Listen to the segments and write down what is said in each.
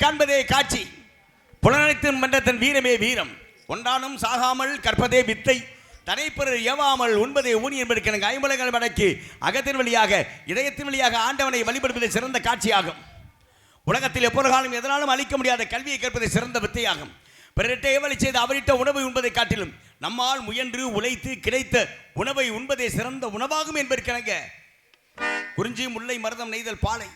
காண்பதே காட்சி புலனத்தின் மன்றத்தின் வீரமே வீரம் ஒன்றானும் சாகாமல் கற்பதே வித்தை தனைப்பொருள் ஏவாமல் உண்பதே ஊனி என்பதற்கு எனக்கு ஐம்பலங்கள் வடக்கு அகத்தின் வழியாக இதயத்தின் வழியாக ஆண்டவனை வழிபடுவதே சிறந்த காட்சியாகும். உலகத்தில் எப்பொருளும் எதனாலும் அளிக்க முடியாத கல்வியை கேட்பதே சிறந்த வித்தையாகும். பிறரிட்ட ஏவலை செய்து அவரிட்ட உணவை உண்பதை காட்டிலும் நம்மால் முயன்று உழைத்து கிடைத்த உணவை உண்பதே சிறந்த உணவாகும் என்பதற்கெனங்க குறிஞ்சி முல்லை மருதம் நெய்தல் பாலை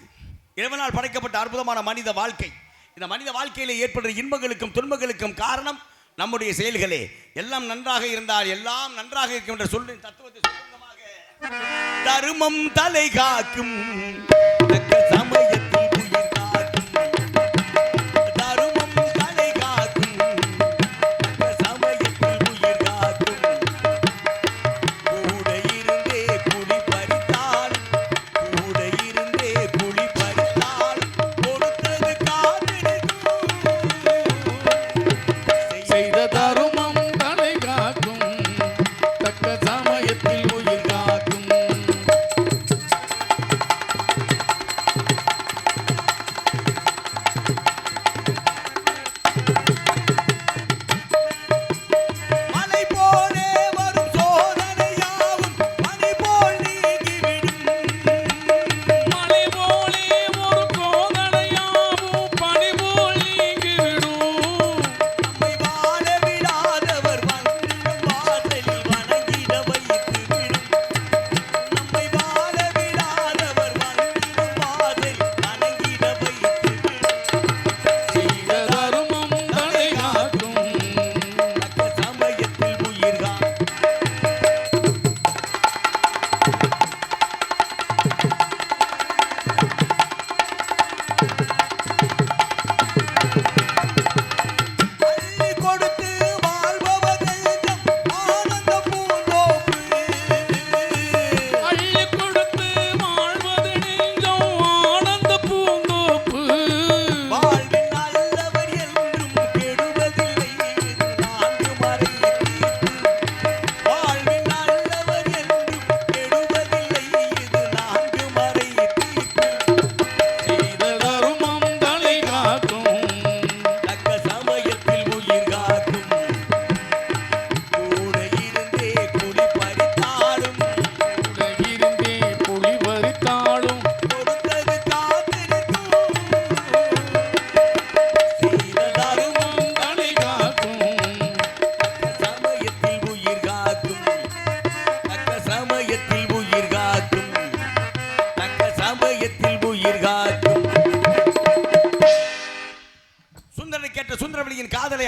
இறைவனால் படைக்கப்பட்ட அற்புதமான மனித வாழ்க்கை. இந்த மனித வாழ்க்கையிலே ஏற்படுற இன்பங்களுக்கும் துன்பங்களுக்கும் காரணம் நம்முடைய செயல்களே. எல்லாம் நன்றாக இருந்தால் எல்லாம் நன்றாக இருக்கும் என்ற சொல்லின் தத்துவத்தை சுருக்கமாக தர்மம் தலை காக்கும் சமயத்தில்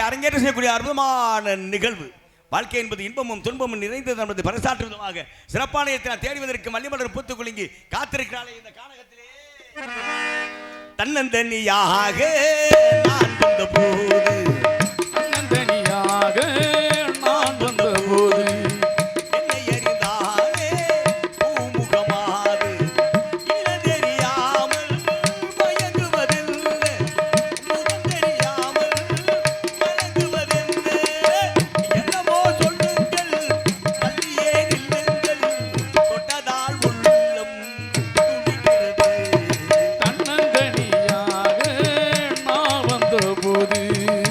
அரங்கேற்ற செய்யக்கூடிய அற்புதமான நிகழ்வு. வாழ்க்கை என்பது இன்பமும் துன்பமும் நிறைந்தது என்பது பறைசாற்றும் விதமாக சிறப்பான தேடுவதற்கு மல்லிமலர் பூத்து குலுங்கி காத்திருக்கிறாளே இந்த கானகத்திலே தன்னந்தனியாக நான் வந்த போது போது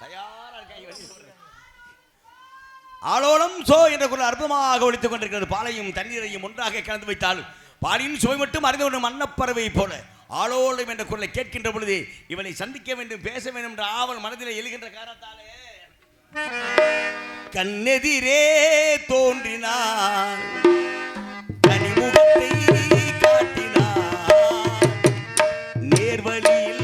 தயாரா இருக்காங்க. ஆளோளம் சோ என்ற குரல் அற்புதமாக ஒலித்துக் கொண்டிருக்கிறது. பாலையும் தண்ணீரையும் ஒன்றாக கலந்து வைத்தால் பாலின் சுவை மட்டும் அறிந்து கொண்டும் மன்னப்பறவை போல ஆளோளம் என்ற குரலை கேட்கின்ற பொழுது இவனை சந்திக்க வேண்டும், பேச வேண்டும் என்ற ஆவல் மனதில் எழுகின்ற காரணத்தாலே கண்ணெதிரே தோன்றினான், கனிமுகத்தை காட்டினான், நேர்வழியில்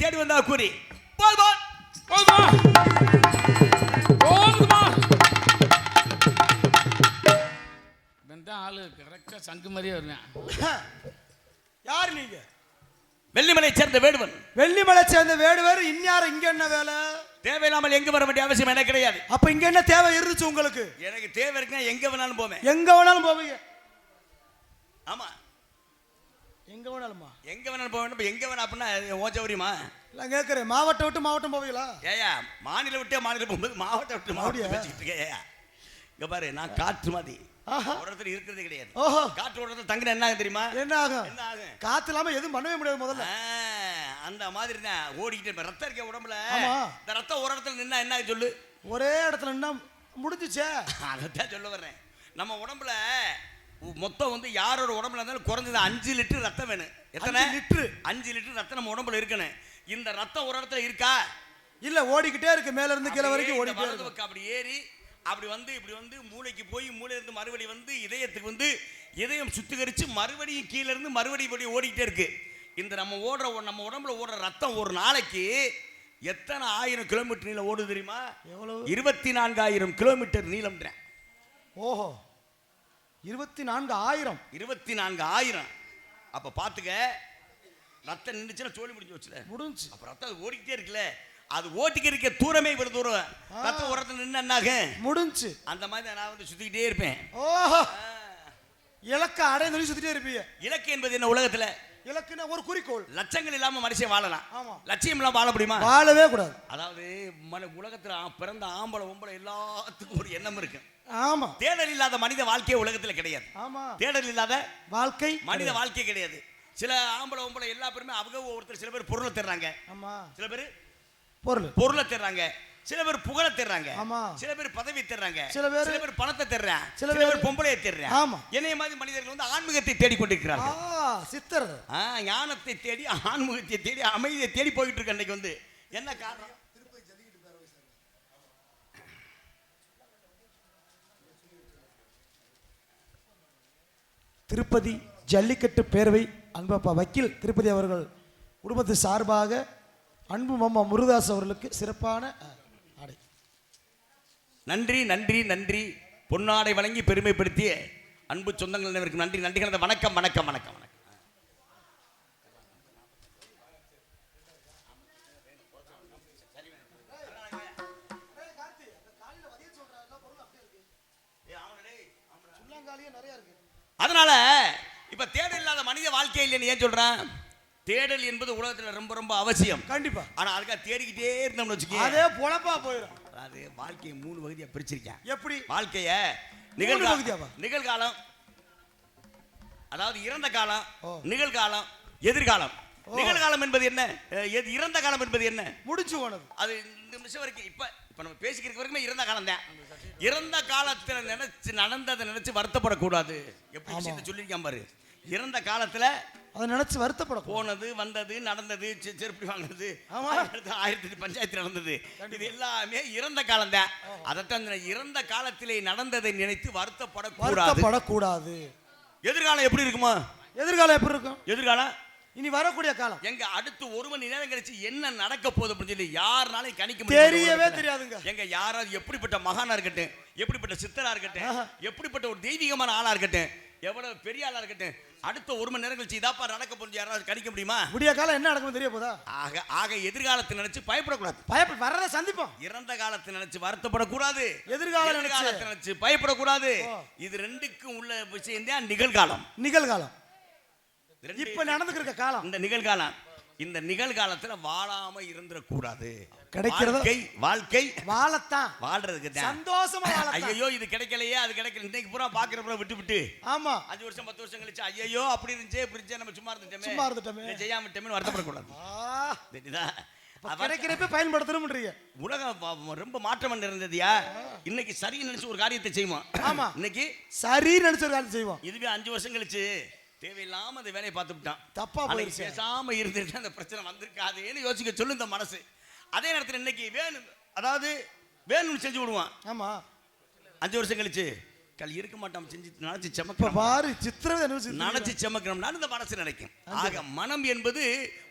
தேடி வந்தா கூறி ஆளு கரெக்டா சங்கு மாதிரியே வருவேன். யார் நீங்க? வெள்ளிமலை சேர்ந்த வேடுவன். வெள்ளிமலை சேர்ந்த வேடுவர். இன்னார இங்க என்ன வேலை? தேவையில்லாமல் எங்க வர வேண்டிய அவசியம் எனக்கு கிடையாது. அப்ப இங்க என்ன தேவை இருந்துச்சு உங்களுக்கு? எனக்கு தேவை இருக்குன்னா எங்க வேணாலும் போவேன். எங்க வேணாலும் போவீங்க? ஆமா, எங்க வேணாலுமா? எங்க வேணாலும் போவேன். எங்க வேணா அப்படின்னா ஓச்சவரியுமா? இல்ல கேட்கறேன், மாவட்டம் விட்டு மாவட்டம் போவீங்களா? ஏயா மாநிலம் விட்டே மாநிலம் போகும்போது மாவட்டம் விட்டு மாவட்டம் பேசிக்கிட்டு இருக்கேன். இங்க பாரு, நான் காற்று மாதிரி ஒரு இடத்துல இருக்கிறது கிடையாது. காற்று ஒரு இடத்துல தங்கின என்ன ஆகும் தெரியுமா? என்ன ஆகும்? காத்து இல்லாம எதுவும் பண்ணவே முடியாது. முதல்ல அந்த மாதிரி தான் ஓடிக்கிட்டு ரத்தம் இருக்க உடம்புல. இந்த ரத்தம் ஒரு இடத்துல நின்னா என்ன சொல்லு? ஒரே இடத்துல நின்னா முடிஞ்சுச்சே. அதைத்தான் சொல்ல வர்றேன். நம்ம உடம்புல மொத்தம் வந்து யாரோட உடம்புல இருந்தாலும் குறைஞ்சது 5 லிட்டர் ரத்தம் வேணும். எத்தனை லிட்டர்? 5 லிட்டர் ரத்தம் நம்ம உடம்புல இருக்கணும். இந்த ரத்தம் ஒரு இடத்துல இருக்கா? இல்ல, ஓடிக்கிட்டே இருக்கு. மேல இருந்து கீழே வரைக்கும் ஓடிட்டே இருக்கு. அப்படி ஏறி அப்படி வந்து இப்படி வந்து மூளைக்கு போய் மூளையிலிருந்து மறுபடி வந்து இதயத்துக்கு வந்து இதயம் சுத்திகரிச்சு மறுபடியும் கீழே இருந்து மறுபடியும் ஓடிக்கிட்டே இருக்கு. இந்த நம்ம நம்ம உடம்புல ஓடுற ரத்தம் ஒரு நாளைக்கு எத்தனை 1000 கிலோமீட்டர் நீளம் ஓடுது தெரியுமா? எவ்வளவு? 24,000 கிலோமீட்டர் நீளம். ஓஹோ, 24,000. 24,000. அப்ப பாத்துக்க, ரத்தம் நின்றுச்சுன்னா சோழி முடிஞ்சு முடிஞ்சு. அப்ப ரத்தம் ஓடிக்கிட்டே இருக்குல்ல, அது ஓட்டிக்க இருக்க தூரமே இவ்வளவு தூரம். ரத்தம் ஓரத்தில் நின்று என்னாக முடிஞ்சு. அந்த மாதிரி நான் வந்து சுத்திக்கிட்டே இருப்பேன். ஓஹோ, இலக்க அடைந்து சுத்திட்டே இருப்பீங்க. இலக்கு என்பது என்ன? உலகத்துல இலக்குன்னா ஒரு குறிக்கோள். லட்சங்கள் இல்லாம மனுஷன் வாழலாம். லட்சியம் இல்லாம வாழ முடியுமா? வாழவே கூடாது. அதாவது உலகத்துல பிறந்த ஆம்பளை ஒம்பளை எல்லாத்துக்கும் ஒரு எண்ணம் இருக்கு. ஆமா, தேடல் இல்லாத மனித வாழ்க்கையே உலகத்துல கிடையாது. ஆமா, தேடல் இல்லாத வாழ்க்கை மனித வாழ்க்கை கிடையாது. சில ஆம்பளை ஒம்பளை எல்லா பேருமே அவங்க ஒருத்தர் சில பேர் பொருளை தேடுறாங்க. ஆமா, சில பேர் பொருளை தேடுறாங்க. சில பேர் புகழ தேடுறாங்க, ஆமா. சில பேர் பதவி தேடுறாங்க, சில பேர் பணத்தை தேடுறாங்க, சில சில பேர் பொம்பளையை தேடுறாங்க. ஆமா. என்னைய மாதிரி மனிதர்கள் வந்து ஆன்மீகத்தை தேடிக்கொண்டிருக்கிறார்கள். சித்தர் ஞானத்தை தேடி, ஆன்மீகத்தை தேடி, அமைதியை தேடி போயிட்டு இருக்க. இன்னைக்கு வந்து என்ன காரணம்? திருப்பதி ஜல்லிக்கட்டு பேரவை அன்பப்பா வக்கீல் திருப்பதி அவர்கள் குடும்பத்து சார்பாக அன்பு மாமா முருகதாஸ் அவர்களுக்கு சிறப்பான ஆடை. நன்றி நன்றி நன்றி. பொன்னாடை வழங்கி பெருமைப்படுத்திய அன்பு சொந்தங்கள் அனைவருக்கும் நன்றி நன்றி கலந்த வணக்கம் வணக்கம் வணக்கம் வணக்கம். அதனால இப்ப தேடல் இல்லாத மனித வாழ்க்கை இல்லைன்னு ஏன் சொல்றேன்? தேடல் என்பது உலகத்துல ரொம்ப ரொம்ப அவசியம். கண்டிப்பா. ஆனா அதுக்காக தேடிக்கிட்டே இருந்தோம்னு வச்சுக்கோங்க, அதே பொழப்பா போயிடும். அதாவது வாழ்க்கையை 3 வகையா பிரிச்சிருக்கேன். எப்படி? வாழ்க்கைய நிகழ்காலம், அதாவது இறந்த காலம், நிகழ்காலம், எதிர்காலம். நிகழ்காலம் என்பது என்ன? இறந்த காலம் என்பது என்ன? முடிச்சு போனது. அது இந்த நிமிஷம் வரைக்கும் இப்ப நம்ம பேசிக்கிற வரைக்கும் இறந்த காலம் தான். இறந்த காலத்துல நினைச்சு நடந்ததை நினைச்சு வருத்தப்படக்கூடாது. எப்படி விஷயத்தை சொல்லியிருக்கான் பாரு. இறந்த காலத்துல அதை நினைச்சு வருத்தப்பட போனது, வந்தது, நடந்தது, செருப்பி வாங்கினது, 1008 பஞ்சாயத்து நடந்தது, இது எல்லாமே இறந்த காலம் தான். அதைத்தான் இறந்த காலத்திலே நடந்ததை நினைத்து வருத்தப்படக்கூடாது. எதிர்காலம் எப்படி இருக்குமா? எதிர்காலம் எப்படி இருக்கும்? எதிர்காலம் இனி வரக்கூடிய காலம் எங்க அடுத்து 1 மணி நேரம் கழிச்சு என்ன நடக்க போகுது அப்படின்னு சொல்லி யாருனாலும் கணிக்க தெரியவே தெரியாதுங்க. எங்க யாராவது எப்படிப்பட்ட மகானா இருக்கட்டும், எப்படிப்பட்ட சித்தரா இருக்கட்டும், எப்படிப்பட்ட ஒரு தெய்வீகமான ஆளா இருக்கட்டும், எவ்வளவு பெரிய ஆளா இருக்கட்டும், அடுத்த 1 மணி நேரம் கழிச்சு இதாப்பா நடக்க போகுது யாராவது கணிக்க முடியுமா? விடிய காலம் என்ன நடக்கும் தெரிய போதா? ஆக எதிர்காலத்தை நினைச்சு பயப்படக்கூடாது. வர்றத சந்திப்போம். இறந்த காலத்தை நினைச்சு வருத்தப்படக்கூடாது. எதிர்காலத்தை நினைச்சு பயப்படக்கூடாது. இது ரெண்டுக்கும் உள்ள விஷயம் தான் நிகழ்காலம். நிகழ்காலம் இப்ப நடந்துக்கிற காலம். இந்த நிகழ்காலத்துல வாழாம இருந்துடக்கூடாது. கிடைக்கிறது வாழ்க்கை வாழத்தான், வாழ்றதுக்கு சந்தோஷமா வாழ. ஐயோ இது கிடைக்கலையே, அது கிடைக்கல, இன்னைக்கு பூரா பாக்குற விட்டு ஆமா 5 வருஷம் 10 வருஷம் கழிச்சு ஐயோ அப்படி இருந்துச்சே இப்படி இருந்துச்சே நம்ம சும்மா இருந்துட்டோமே செய்யாம விட்டோமே வருத்தப்படக்கூடாது. கிடைக்கிறப்ப பயன்படுத்தணும்ன்றீங்க. உலகம் ரொம்ப மாற்றம் இருந்ததுயா. இன்னைக்கு சரி நினைச்சு ஒரு காரியத்தை செய்வோம். ஆமா, இன்னைக்கு சரி நினைச்சு ஒரு காரியத்தை செய்வோம். இதுவே 5 வருஷம் கழிச்சு தேவையில்லாம அந்த வேலையை பார்த்து விட்டான், தப்பா போயிடுச்சு, பேசாம இருந்துட்டு அந்த பிரச்சனை வந்திருக்காதுன்னு யோசிக்க சொல்லு இந்த மனசு. அதே நேரத்தில் இன்னைக்கு வேணும், அதாவது வேணும்னு செஞ்சு விடுவான். ஆமா, 5 வருஷம் கழிச்சு இருக்க மாட்டான், செஞ்சு நினைச்சு செமக்க பாரு, சித்திரவதை நினைச்சு செமக்கணும்னு இந்த மனசு நினைக்கும். ஆக மனம் என்பது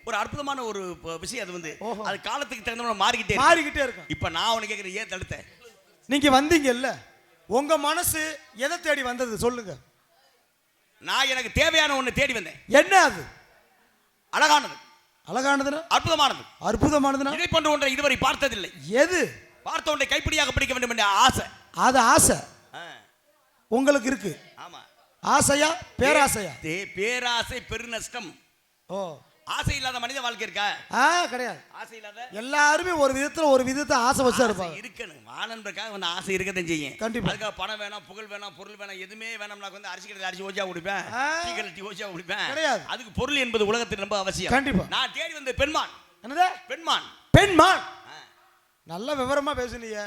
ஒரு அற்புதமான ஒரு விஷயம். அது வந்து அது காலத்துக்கு தகுந்த மாறிக்கிட்டே இருக்கும். இப்ப நான் உனக்கு கேட்கிறேன், ஏன் தடுத்த? நீங்க வந்தீங்கல்ல, உங்க மனசு எதை தேடி வந்தது சொல்லுங்க. நான் எனக்கு தேவையான ஒண்ணு தேடி வந்தேன். என்ன அது? அழகானது. அழகானதுனா அற்புதமானது. அற்புதமானதுனா இதை போன்ற ஒன்றை இதுவரை பார்த்ததில்லை. எது? பார்த்த ஒன்றை கைப்பிடியாக பிடிக்க வேண்டும் என்ற ஆசை. அது ஆசை உங்களுக்கு இருக்கு. ஆமா. ஆசையா பேராசையா? பேராசை பெருநஷ்டம். ஓ, ஆசை இல்லாத மனித வாழ்க்கை இருக்கா? கிடையாது. ஆசை இல்லாத எல்லாருமே ஒரு விதத்தை ஆசை வச்சா இருப்பாங்க. இருக்கணும், வாழன்றதுக்காக வந்து ஆசை இருக்கதான் செய்யும். கண்டிப்பா. அதுக்காக பணம் வேணாம், புகழ் வேணாம், பொருள் வேணாம், எதுவுமே வேணாம். நான் வந்து அரிசி அரிசி ஓஜா குடிப்பேன், டீ கலட்டி ஓஜா குடிப்பேன். கிடையாது. அதுக்கு பொருள் என்பது உலகத்தில் ரொம்ப அவசியம். கண்டிப்பா. நான் தேடி வந்த பெண்மான். என்னது? பெண்மான். நல்ல விவரமா பேசுனீங்க,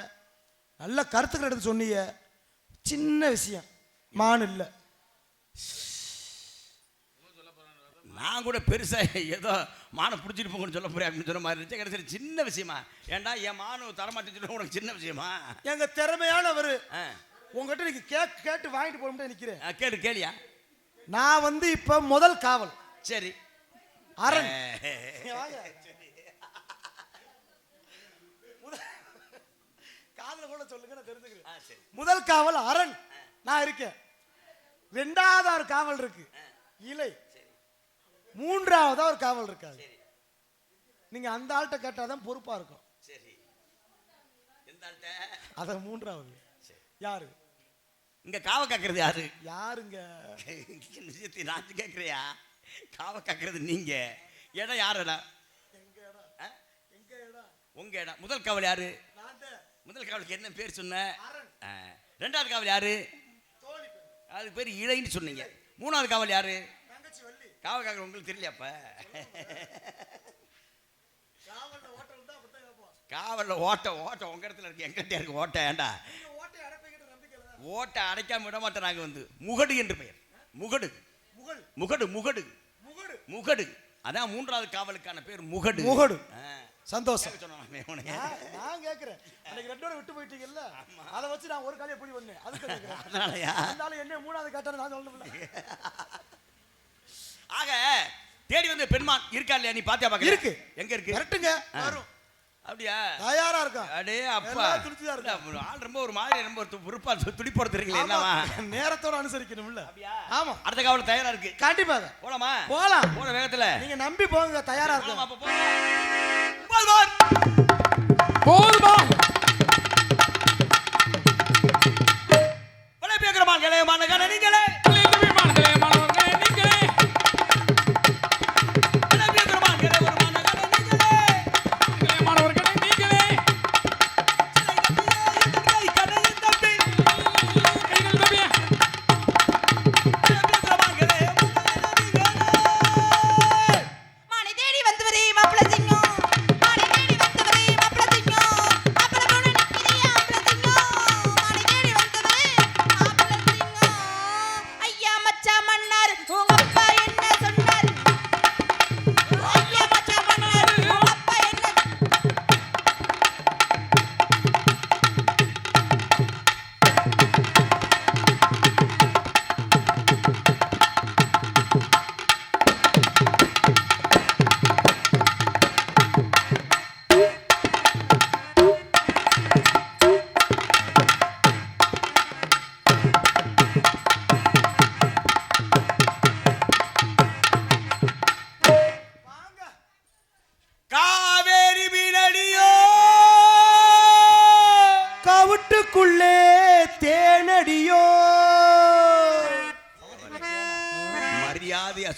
நல்ல கருத்துக்கள் எடுத்து சொன்னீங்க. சின்ன விஷயம், மான் இல்ல. நான் கூட பெருசா ஏதோ மானை பிடிச்சிட்டு போங்கன்னு சொல்ல போறேன் அப்படின்னு சொன்ன மாதிரி இருந்துச்சு. கடைசி சின்ன விஷயமா? ஏன்டா என் மானு தரமாட்டேன்னு சொல்ல உனக்கு சின்ன விஷயமா? எங்க திறமையானவர் உங்ககிட்ட நீங்க கேட்டு வாங்கிட்டு போக முடியாது நிக்கிறேன். கேளியா? நான் வந்து இப்ப முதல் காவல். சரி, அரண். காதல கூட சொல்லுங்க, நான் தெரிஞ்சுக்கிறேன். முதல் காவல் அரண் நான் இருக்கேன். 2வது ஒரு காவல் இருக்கு இலை. 3வது ஒரு காவல் இருக்காது. நீங்க அந்த ஆள்கிட்ட கேட்டாதான் பொறுப்பா இருக்கும். சரி, எந்த ஆள்கிட்ட? அத 3வது யாரு? இங்க காவ காக்குறது யாரு? யாருங்க? நான் கேக்குறியா? காவ காக்குறது நீங்க. இடம் யாருடா? உங்க இடம். முதல் காவல் யாரு? முதல் காவலுக்கு என்ன பேர் சொன்ன? 2வது காவல் யாரு? அது பேர் இழைன்னு சொன்னீங்க. 3வது காவல் யாரு? காவல் காக்கிற உங்களுக்கு தெரியலையாப்ப? காவல்ல ஓட்ட உங்க இடத்துல இருக்கு, எங்கிட்ட இருக்கு ஓட்ட. ஏண்டா ஓட்ட அடைக்காம விட மாட்டேன். நாங்க வந்து முகடு என்று பெயர். முகடு முகடு முகடு முகடு அதான் 3வது காவலுக்கான பேர் முகடு. முகடு. சந்தோஷம். நான் கேக்குறேன், அன்னைக்கு 2 விட்டு போயிட்டீங்கல்ல, அதை வச்சு நான் ஒரு காலையை புடி பண்ணேன். அதுக்கு கேக்குறேன். அதனாலயா அதனால என்ன 3வது கேட்டா நான் சொல்லணும்ல. ஆக தேடி வந்த பெண்மான் இருக்கா இல்லையா? நீ பாத்தியா? பாக்க இருக்கு. எங்க இருக்கு? கரெக்ட்டுங்க. வரும். அப்படியா? தயாரா இருக்கா? அடே அப்பா, துடிச்சுதா இருக்கா? ஆள் ரொம்ப ஒரு மாதிரி ரொம்ப பொறுப்பா துடி போடுறீங்களே. என்னவா? நேரத்தோட அனுசரிக்கணும்ல. ஆமா. அடுத்த காவல் தயாரா இருக்கு. கண்டிப்பாக போலாமா? போலாம். போற வேகத்துல நீங்க நம்பி போங்க, தயாரா இருக்கு. போதுமா? பல பேக்கறமான் கலையமான கன நீங்களே. பல பேக்கறமான்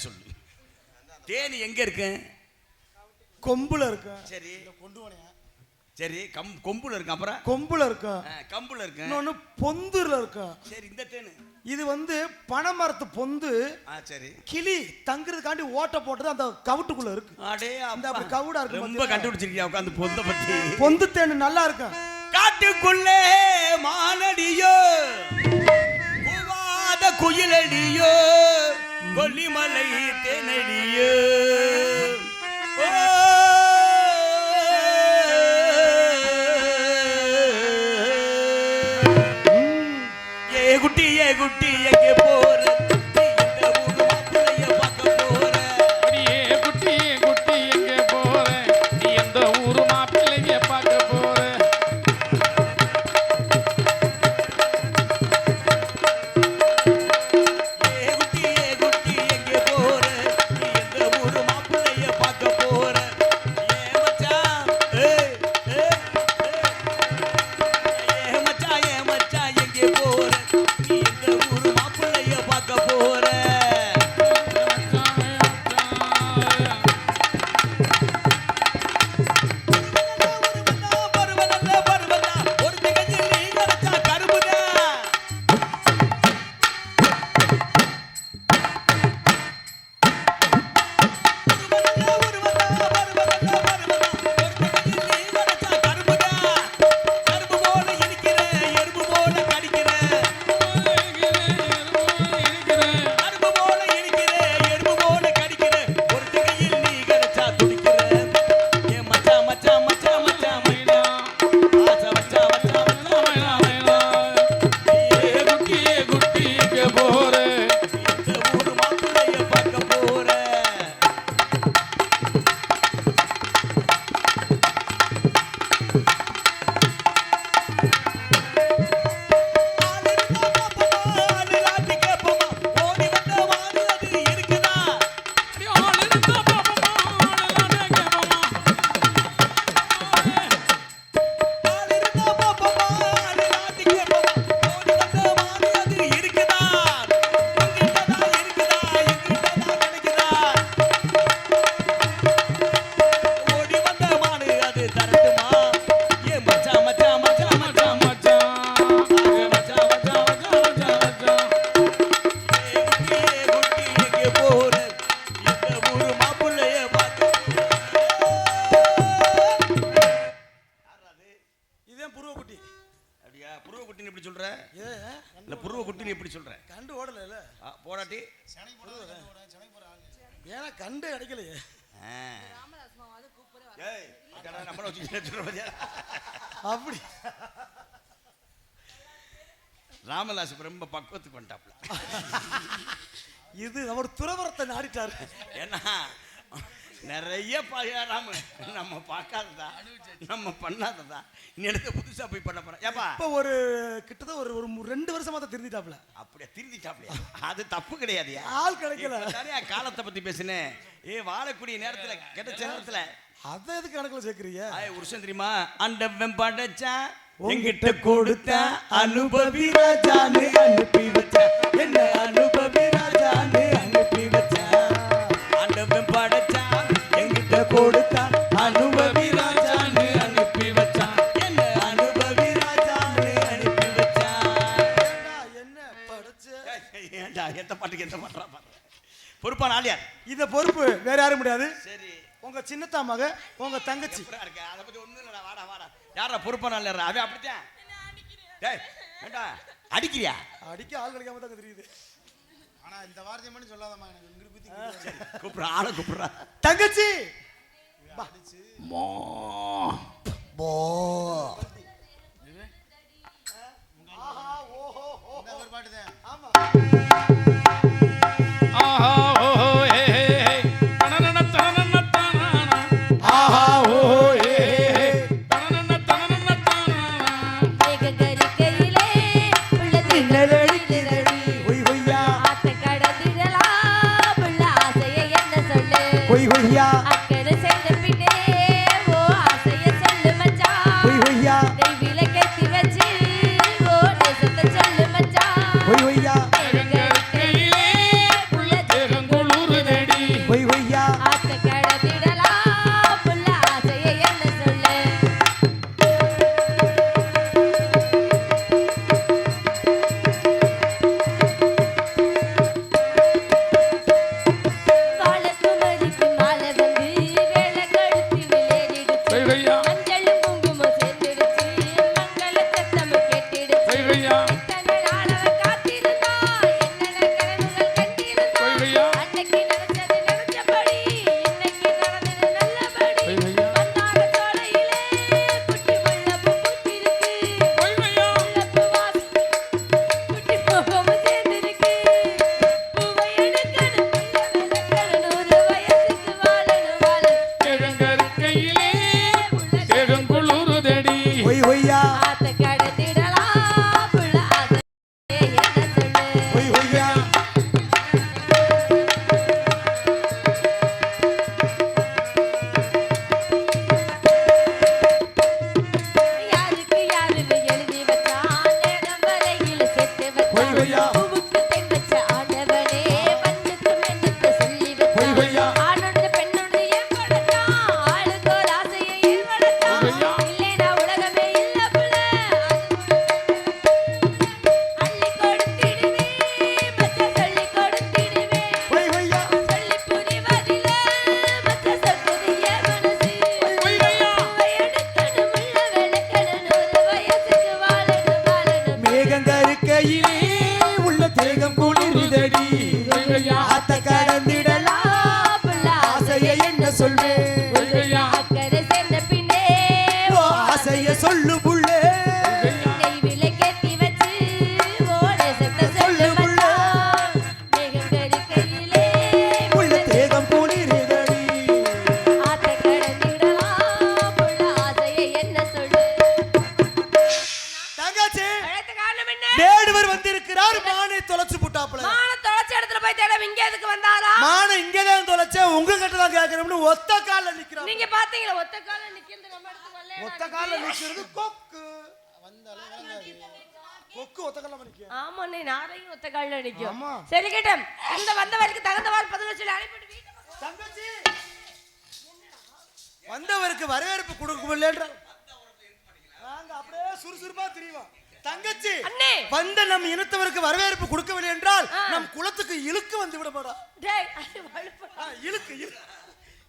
சொல்லு. தேனி எங்க இருக்கு? கொம்புல இருக்கு. சரி, சரி, கொம்புல இருக்கு. அப்புறம் கொம்புல இருக்கு, கம்புல இருக்கு, இன்னொன்னு பொந்துல இருக்கு. சரி, இந்த தேனு இது வந்து பனைமரத்து பொந்து. சரி, கிளி தங்குறதுக்காண்டி ஓட்ட போட்டது அந்த கவுட்டுக்குள்ள இருக்கு. அடே அந்த அப்படி கவுடா இருக்கு. ரொம்ப கண்டுபிடிச்சிருக்கியா உட்கார்ந்து பொந்த பத்தி. பொந்து தேனு நல்லா இருக்கு. காட்டுக்குள்ளே மானடியோ கூவாத குயிலடியோ கொல்லிமலை தேனடியோ ஏ குட்டி எங்கே போற? இந்த ஊரு மாப்பிள்ளைய பார்க்க போற. ஏ குட்டி எங்கே போற? நீ எந்த ஊரு மாப்பிள்ளைய பார்க்க போற? ஏ மச்சான், ஏ மச்சான் எங்கே போற? நீ எந்த ஊரு மாப்பிள்ளைய பார்க்க சொல்ற ஏ இல்ல புருவ குட்டின்னு எப்படி சொல்ற கண்டு ஓடல போடாட்டி ஏன்னா கண்டு கிடைக்கலையே ஏய் நம்மள வச்சு அப்படி ராமதாஸ் ரொம்ப பக்குவத்துக்கு வந்துட்டாப்ல இது அவர் துறவரத்தை நாடிட்டாரு ஏன்னா நிறைய ராம நம்ம பார்க்காததா நம்ம பண்ணாததா இன்னும் புதுசா போய் பண்ண போறேன் ஏப்பா இப்ப ஒரு கிட்டத்தட்ட ஒரு 2 வருஷமா தான் திருந்திட்டாப்ல அப்படியே திருந்திட்டாப்லையா அது தப்பு கிடையாது ஆள் கிடைக்கல நிறைய காலத்தை பத்தி பேசுனேன் வாழக்கூடிய நேரத்துல கிடைச்ச நேரத்துல அதை எதுக்கு கணக்குல சேர்க்கறீங்க ஒரு விஷயம் தெரியுமா அண்டவன் படைச்சா என்கிட்ட கொடுத்த அனுபவி ராஜான்னு அனுப்பி வச்ச என்ன அனுபவி ராஜான்னு அனுப்பி வச்ச அண்டவன் படைச்சா என்கிட்ட கொடுத்த அனுபவி ராஜான்னு அனுப்பி வச்ச என்ன அனுபவி ராஜான்னு அனுப்பி வச்ச என்ன படைச்ச ஏண்டா எந்த பாட்டுக்கு எந்த பாட்டுறா பாரு பொறுப்பான ஆள் யார் இந்த பொறுப்பு வேற யாரும் முடியாது சரி உங்க சின்னத்தா மக உங்க தங்கச்சி இருக்கு அதை பத்தி ஒண்ணு இல்லடா வாடா வாடா யாரா பொறுப்பான ஆள் யாரா அவன் அப்படித்தான் டேய் ஏண்டா அடிக்கிறியா அடிக்க ஆள் கிடைக்காம தான் தெரியுது ஆனா இந்த வார்த்தை மட்டும் சொல்லாதம்மா எனக்கு இங்க குத்தி கூப்பிடுற ஆளை கூப்பிடுறா தங்கச்சி மோ போ இந்த ஒரு பாட்டு தான் ஆமா ஆஹா ஓஹோ ஹே ஹே தனனன தனனன தானா ஆஹா ஓ ஹே ஹே தனனன தனனன தானா மேகங்கரிக்கையிலே உள்ளதினரடிதிரடி ஒய் ஒய்யா ஆத்த கடதிரலா புள்ள ஆசையை என்ன சொல்லு ஒய் ஒய்யா அக்கறை செய்த பின்னே ஓ ஆசையை சொல்லு மச்சான் ஒய் ஒய்யா நெய்வில கட்டி வச்சு ஓ நேசத்தை சொல்லு மச்சான் ஒய் ஒய்யா மேகங்கரிக்கையிலே தேகங்குளுருதடி ஒய் ஒய்யா ஆத்த கடதிரலா புள்ள ஆசையை என்ன சொல்லு வாழக்குமரிக்கு மாலை வந்து வேலை கழுத்தி விளையாடிடுச்சு வைவையா மஞ்சளும் குங்குமம் சேர்ந்துடுச்சு மங்கள சத்தம் கேட்டிடுச்சு வைவையா இத்தனை நாளவ காத்திருந்தா என்னென்ன கனவுகள் கண்டிருந்தா வைவையா அன்னைக்கு நினைச்சது நினைச்சபடி இன்னைக்கு நடந்தது நல்லபடி வைவையா வந்தார சோலையிலே குட்டி முள்ளப்பூ பூத்திருக்கு வைவையா முள்ளப்பூ வாசம் குட்டி முகமும் சேர்ந்திருக்கு பூவை எடுக்கணும் புள்ள விளக்கணும் 100 வயசுக்கு வாழணும் வாழணும் தேகங்கரிக்கையிலே தேகங்குளுருதடி ஒய் ஒய்யா ஆத்த கடத்திடலாம் புள்ள ஆசை என்ன சொல்லு ஒய் ஒய்யா யாருக்கு யாருன்னு எழுதி வச்சான் நேரம் வரையில் சேர்த்து வச்சான் ஒய்வையா. பூவுக்கு பெண் வச்ச ஆண்டவனே மண்ணுக்கு மென்னுக்கு சொல்லி ஒய்வையா. வச்சான் ஆணொன்று பெண்ணொன்று ஏற்படுத்தான் ஆளுக்கு ஒரு ஆசையை ஏற்படுத்தான் ஒய்வையா. இல்லைனா உலகமே இல்ல புள்ள அள்ளி கொடுத்திடுவே மச்ச சொல்லி கொடுத்திடுவே ஒய் ஒய்யா சொல்லி புரிவதில்ல மச்ச சொல்லுதிய மனசு வைவையா பூவை எடுக்கணும் உள்ள விளக்கணும் 100 வயசுக்கு வாழணும் வாழணும் மேகங்கருக்கையிலே உள்ள தேகம் குளிருதடி வைவையா ஆத்த கடந்திடலாம் புள்ள ஆசையை என்ன சொல்லு வைவையா அக்கறை சேர்ந்த பின்னே ஓ ஆசைய சொல்லு புள்ளே நெய்வில கெட்டி வச்சு ஓட செத்த சொல்லு மச்சான் மேகங்கரிக்கையிலே உள்ள தேகம் குளிருதடி ஆத்த கடந்திடலாம் புள்ள ஆசையை என்ன சொல்லு தங்கச்சி அழைத்த காரணம் என்ன வேடுவர் வந்திருக்கிறார் மானை தொலைச்சு புட்டாப்புல மான தொலைச்ச இடத்துல போய் தேட இங்க எதுக்கு வந்தாரா மானை இங்கதான் தொலைச்ச உங்க கிட்ட தான் கேட்கணும்னு ஒத்த கால்ல நிக்கிறான் நீங்க பாத்தீங்களா ஒத்த கால நிக்கிறது நம்ம இடத்துக்கு வரல ஒத்த கால்ல நிக்கிறது கொக்கு கொக்கு ஒத்த கால்ல நிக்க ஆமாண்ணே நாரையும் ஒத்த கால்ல நிக்கும் ஆமா. சரி கேட்டம் இந்த வந்தவருக்கு தகுந்தவாறு பதில் சொல்லி அனுப்பிட்டு வீட்டுக்கு தங்கச்சி வந்தவருக்கு வரவேற்பு கொடுக்கவில்லைன்ற நாங்க அப்படியே சுறுசுறுப்பா தெரியும் தங்கச்சி அண்ணே. வந்த நம் இனத்தவருக்கு வரவேற்பு கொடுக்கவில்லை என்றால் நம் குலத்துக்கு இழுக்கு வந்து விட போறா டேய் அது வலுப்பு.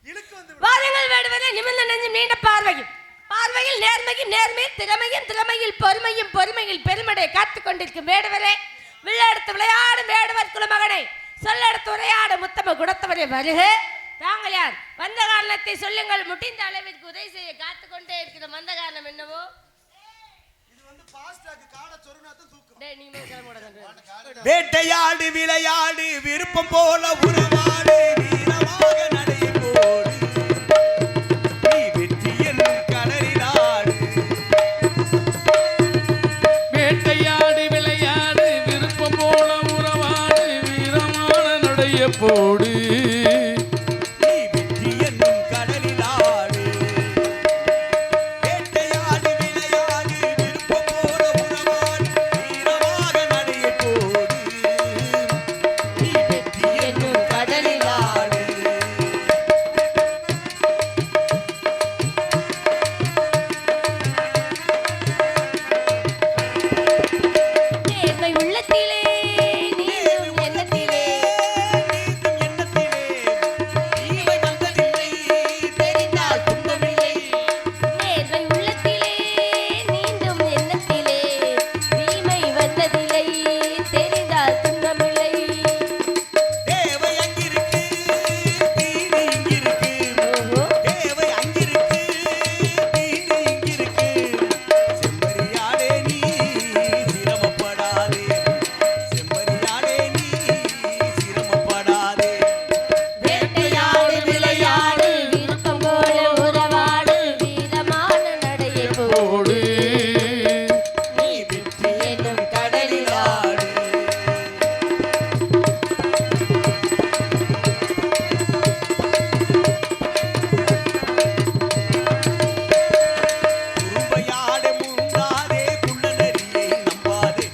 இழுக்கு வந்து விட வாருங்கள் வேடுவரே நிமிர்ந்த நெஞ்சு நீண்ட பார்வையும் பார்வையில் நேர்மையும் நேர்மையில் திறமையும் திறமையில் பொறுமையும் பொறுமையில் பெருமடை காத்துக் கொண்டிருக்கும் வேடுவரே, விளையாடுத்து விளையாடும் வேடுவர் குலமகனை சொல்லெடுத்து உரையாடும் உத்தம குணத்தவரை வருக. தாங்கள் யார்? வந்த காரணத்தை சொல்லுங்கள். முடிந்த அளவிற்கு உதவி செய்ய காத்துக் கொண்டே இருக்கிற வந்த காரணம் என்னவோ? இது வந்து ஃபாஸ்டாக் காட சொருனாதான் தூக்கும். டேய் நீ மேல கிளம்புடா. வேட்டையாடு விளையாடு விருப்பம் போல உருவாடு வீரமாக நடை போடு நீ வெற்றி என்னும் கடலிலாடு. வேட்டையாடி விளையாடு விருப்பம் போல உறவாடு வீரமான நடைய போடு நீ வெற்றி என்னும் கடலிலாடு. வேட்டையாடு விளையாடு விருப்பம் போல உருவாடு வீரமாக நடை போடு நீ வெற்றி என்னும் கடலிலாடு. நேர்மை உள்ளத்திலே நீரும் எண்ணத்திலே நீந்தும் எண்ணத்திலே ஈவை வந்ததில்லை தெரிந்தால் துன்பமில்லை. நேர்மை உள்ளத்திலே நீந்தும் எண்ணத்திலே தீமை வந்ததில்லை தெரிந்தால் துன்பமில்லை. தேவை அங்கிருக்கு தீனி இங்கிருக்கு. ஓஹோ தேவை அங்கிருக்கு தீனி இங்கிருக்கு. செம்மறியாடே நீ சிரமப்படாதே. செம்மறியாடே நீ சிரமப்படாதே. வேட்டையாடு விளையாடு விருப்பம் போல உறவாடு வீரமான நடையை போடு நீ வெற்றி என்னும் கடலிலாடு. குறும்பையாடே முந்தாதே குள்ளநரியை நம்பாதே.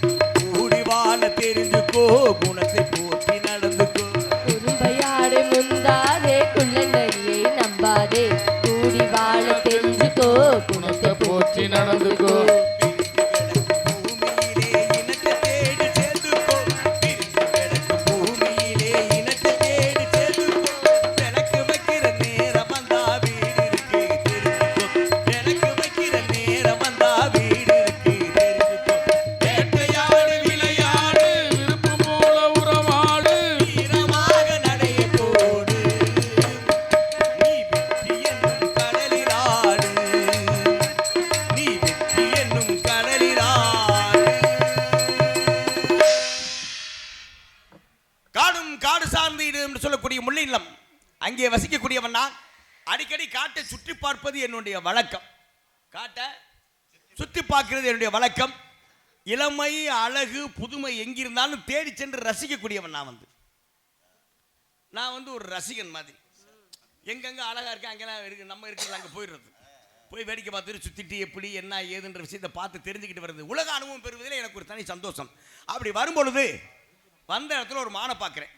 கூடி வாழ தெரிஞ்சுக்கோ குணத்தை போற்றி நடந்துக்கோ. குறும்பையாடு முந்தாதே குள்ளநரியை நம்பாதே கூடி வாழ தெரிஞ்சுக்கோ குணத்தை போற்றி நடந்துக்கோ. பூமியிலே இனத்தை தேடி சேர்ந்துக்கோ. பிரிந்து கிடக்கும் பூமியிலே இனத்தை தேடி சேர்ந்துக்கோ. விளக்கு வைக்கிற நேரம் வந்தா வீடு இருக்கு தெரிஞ்சுக்கோ. விளக்கு வைக்கிற நேரம் வந்தா வீடு இருக்கு தெரிஞ்சுக்கோ. வேட்டையாடு விளையாடு விருப்பம் போல உறவாடு வீரமாக நடைய போடு நீ வெற்றி என்னும் கடலிலாடு. நீ வெற்றி என்னும் கடலிலாடு. காடும் காடு சார்ந்து இது என்று சொல்லக்கூடிய முல்லை நிலம் அங்கே வசிக்கக்கூடியவன் நான். அடிக்கடி காட்டை சுற்றி பார்ப்பது என்னுடைய வழக்கம். காட்டை சுற்றி பார்க்கிறது என்னுடைய வழக்கம். இளமை அழகு புதுமை எங்கிருந்தாலும் தேடி சென்று ரசிக்கக்கூடியவன் நான் வந்து ஒரு ரசிகன் மாதிரி. எங்கெங்க அழகா இருக்கு அங்கெல்லாம் இருக்கு நம்ம இருக்கிறது அங்கே போயிடுறது. போய் வேடிக்கை பார்த்துட்டு சுற்றிட்டு எப்படி என்ன ஏதுன்ற விஷயத்தை பார்த்து தெரிஞ்சுக்கிட்டு வருது. உலக அனுபவம் பெறுவதில் எனக்கு ஒரு தனி சந்தோஷம். அப்படி வரும்பொழுது வந்த இடத்துல ஒரு மானை பார்க்குறேன்.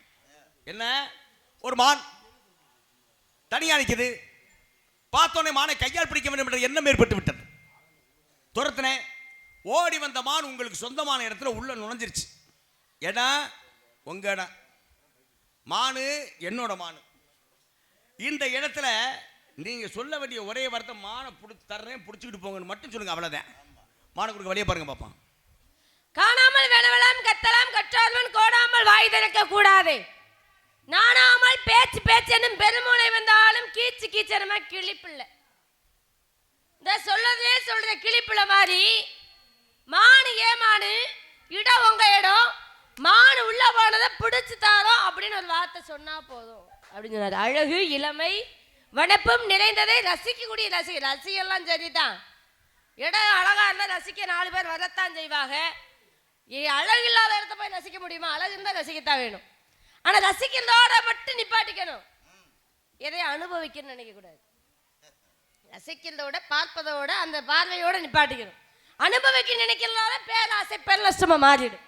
என்ன ஒரு மான் தனியாக நிற்குது. பார்த்தோன்னே மானை கையால் பிடிக்க வேண்டும் என்ற எண்ணம் ஏற்பட்டு விட்டது. துரத்தினேன். ஓடி வந்த மான் உங்களுக்கு சொந்தமான இடத்துல உள்ள நுழைஞ்சிருச்சு. இடம் உங்க இடம், மானு என்னோட மானு. இந்த இடத்துல நீங்க சொல்ல வேண்டிய ஒரே வார்த்தை மானை தர்றேன் பிடிச்சிக்கிட்டு போங்கன்னு மட்டும் சொல்லுங்க. அவ்வளவுதான். மானை கொடுக்க வழியை பாருங்க பாப்பான். காணாமல் வேணவலாம் கத்தலாம் கற்றார்வன் கோடாமல் வாய் திறக்க கூடாது. நானாமல் பேச்சு பேச்சு என்னும் பெருமூளை வந்தாலும் கீச்சு கீச்சனமா கிளிப்பிள்ளை. இந்த சொல்லதே சொல்ற கிளிப்பிள்ளை மாதிரி மானு ஏமானு இடம் உங்க இடம் மானு உள்ள போனதை பிடிச்சு தாரோம் அப்படின்னு ஒரு வார்த்தை சொன்னா போதும் அப்படின்னு சொன்னார். அழகு இளமை வனப்பும் நிறைந்ததை ரசிக்கக்கூடிய ரசிகெல்லாம் சரிதான். இடம் அழகா இருந்தா ரசிக்க 4 பேர் வரத்தான் செய்வாங்க. அழகு இல்லாத இடத்த போய் ரசிக்க முடியுமா? அழகு இருந்தா ரசிக்கத்தான் வேணும். ஆனா ரசிக்கிறதோட மட்டும் நிப்பாட்டிக்கணும். எதையும் அனுபவிக்கணும்னு நினைக்க கூடாது. ரசிக்கிறதோட பார்ப்பதோட அந்த பார்வையோட நிப்பாட்டிக்கணும். அனுபவிக்க நினைக்கிறதோட பேராசை பெருநஷ்டமா மாறிடும்.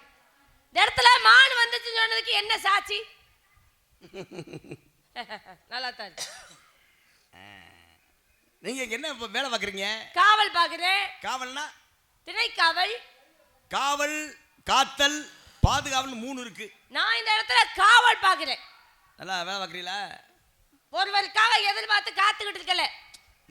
இந்த இடத்துல மான் வந்துச்சுன்னு சொன்னதுக்கு என்ன சாட்சி? நல்லா தான். நீங்க என்ன வேலை பார்க்குறீங்க? காவல் பார்க்குறேன். காவல்னா திணைக்காவல், காவல், காத்தல், பாதுகாவல் 3 இருக்கு. நான் இந்த இடத்துல காவல் பார்க்குறேன். நல்லா வேலை பார்க்குறீங்களா? ஒருவருக்காக எதிர்பார்த்து காத்துக்கிட்டு இருக்கல.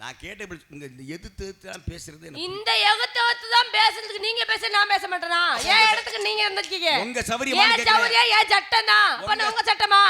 நான் கேட்ட இந்த எதிர்த்து பேசுறது எனக்கு இந்த எகத்தவத்து தான் பேசுறதுக்கு நீங்க பேச நான் பேச மாட்டேனா? ஏன் இடத்துக்கு நீங்க இருந்திருக்கீங்க? உங்க சௌரியமா ஏன் சௌரியா ஏன் சட்டம் தான்? அப்ப உங்க சட்டமா?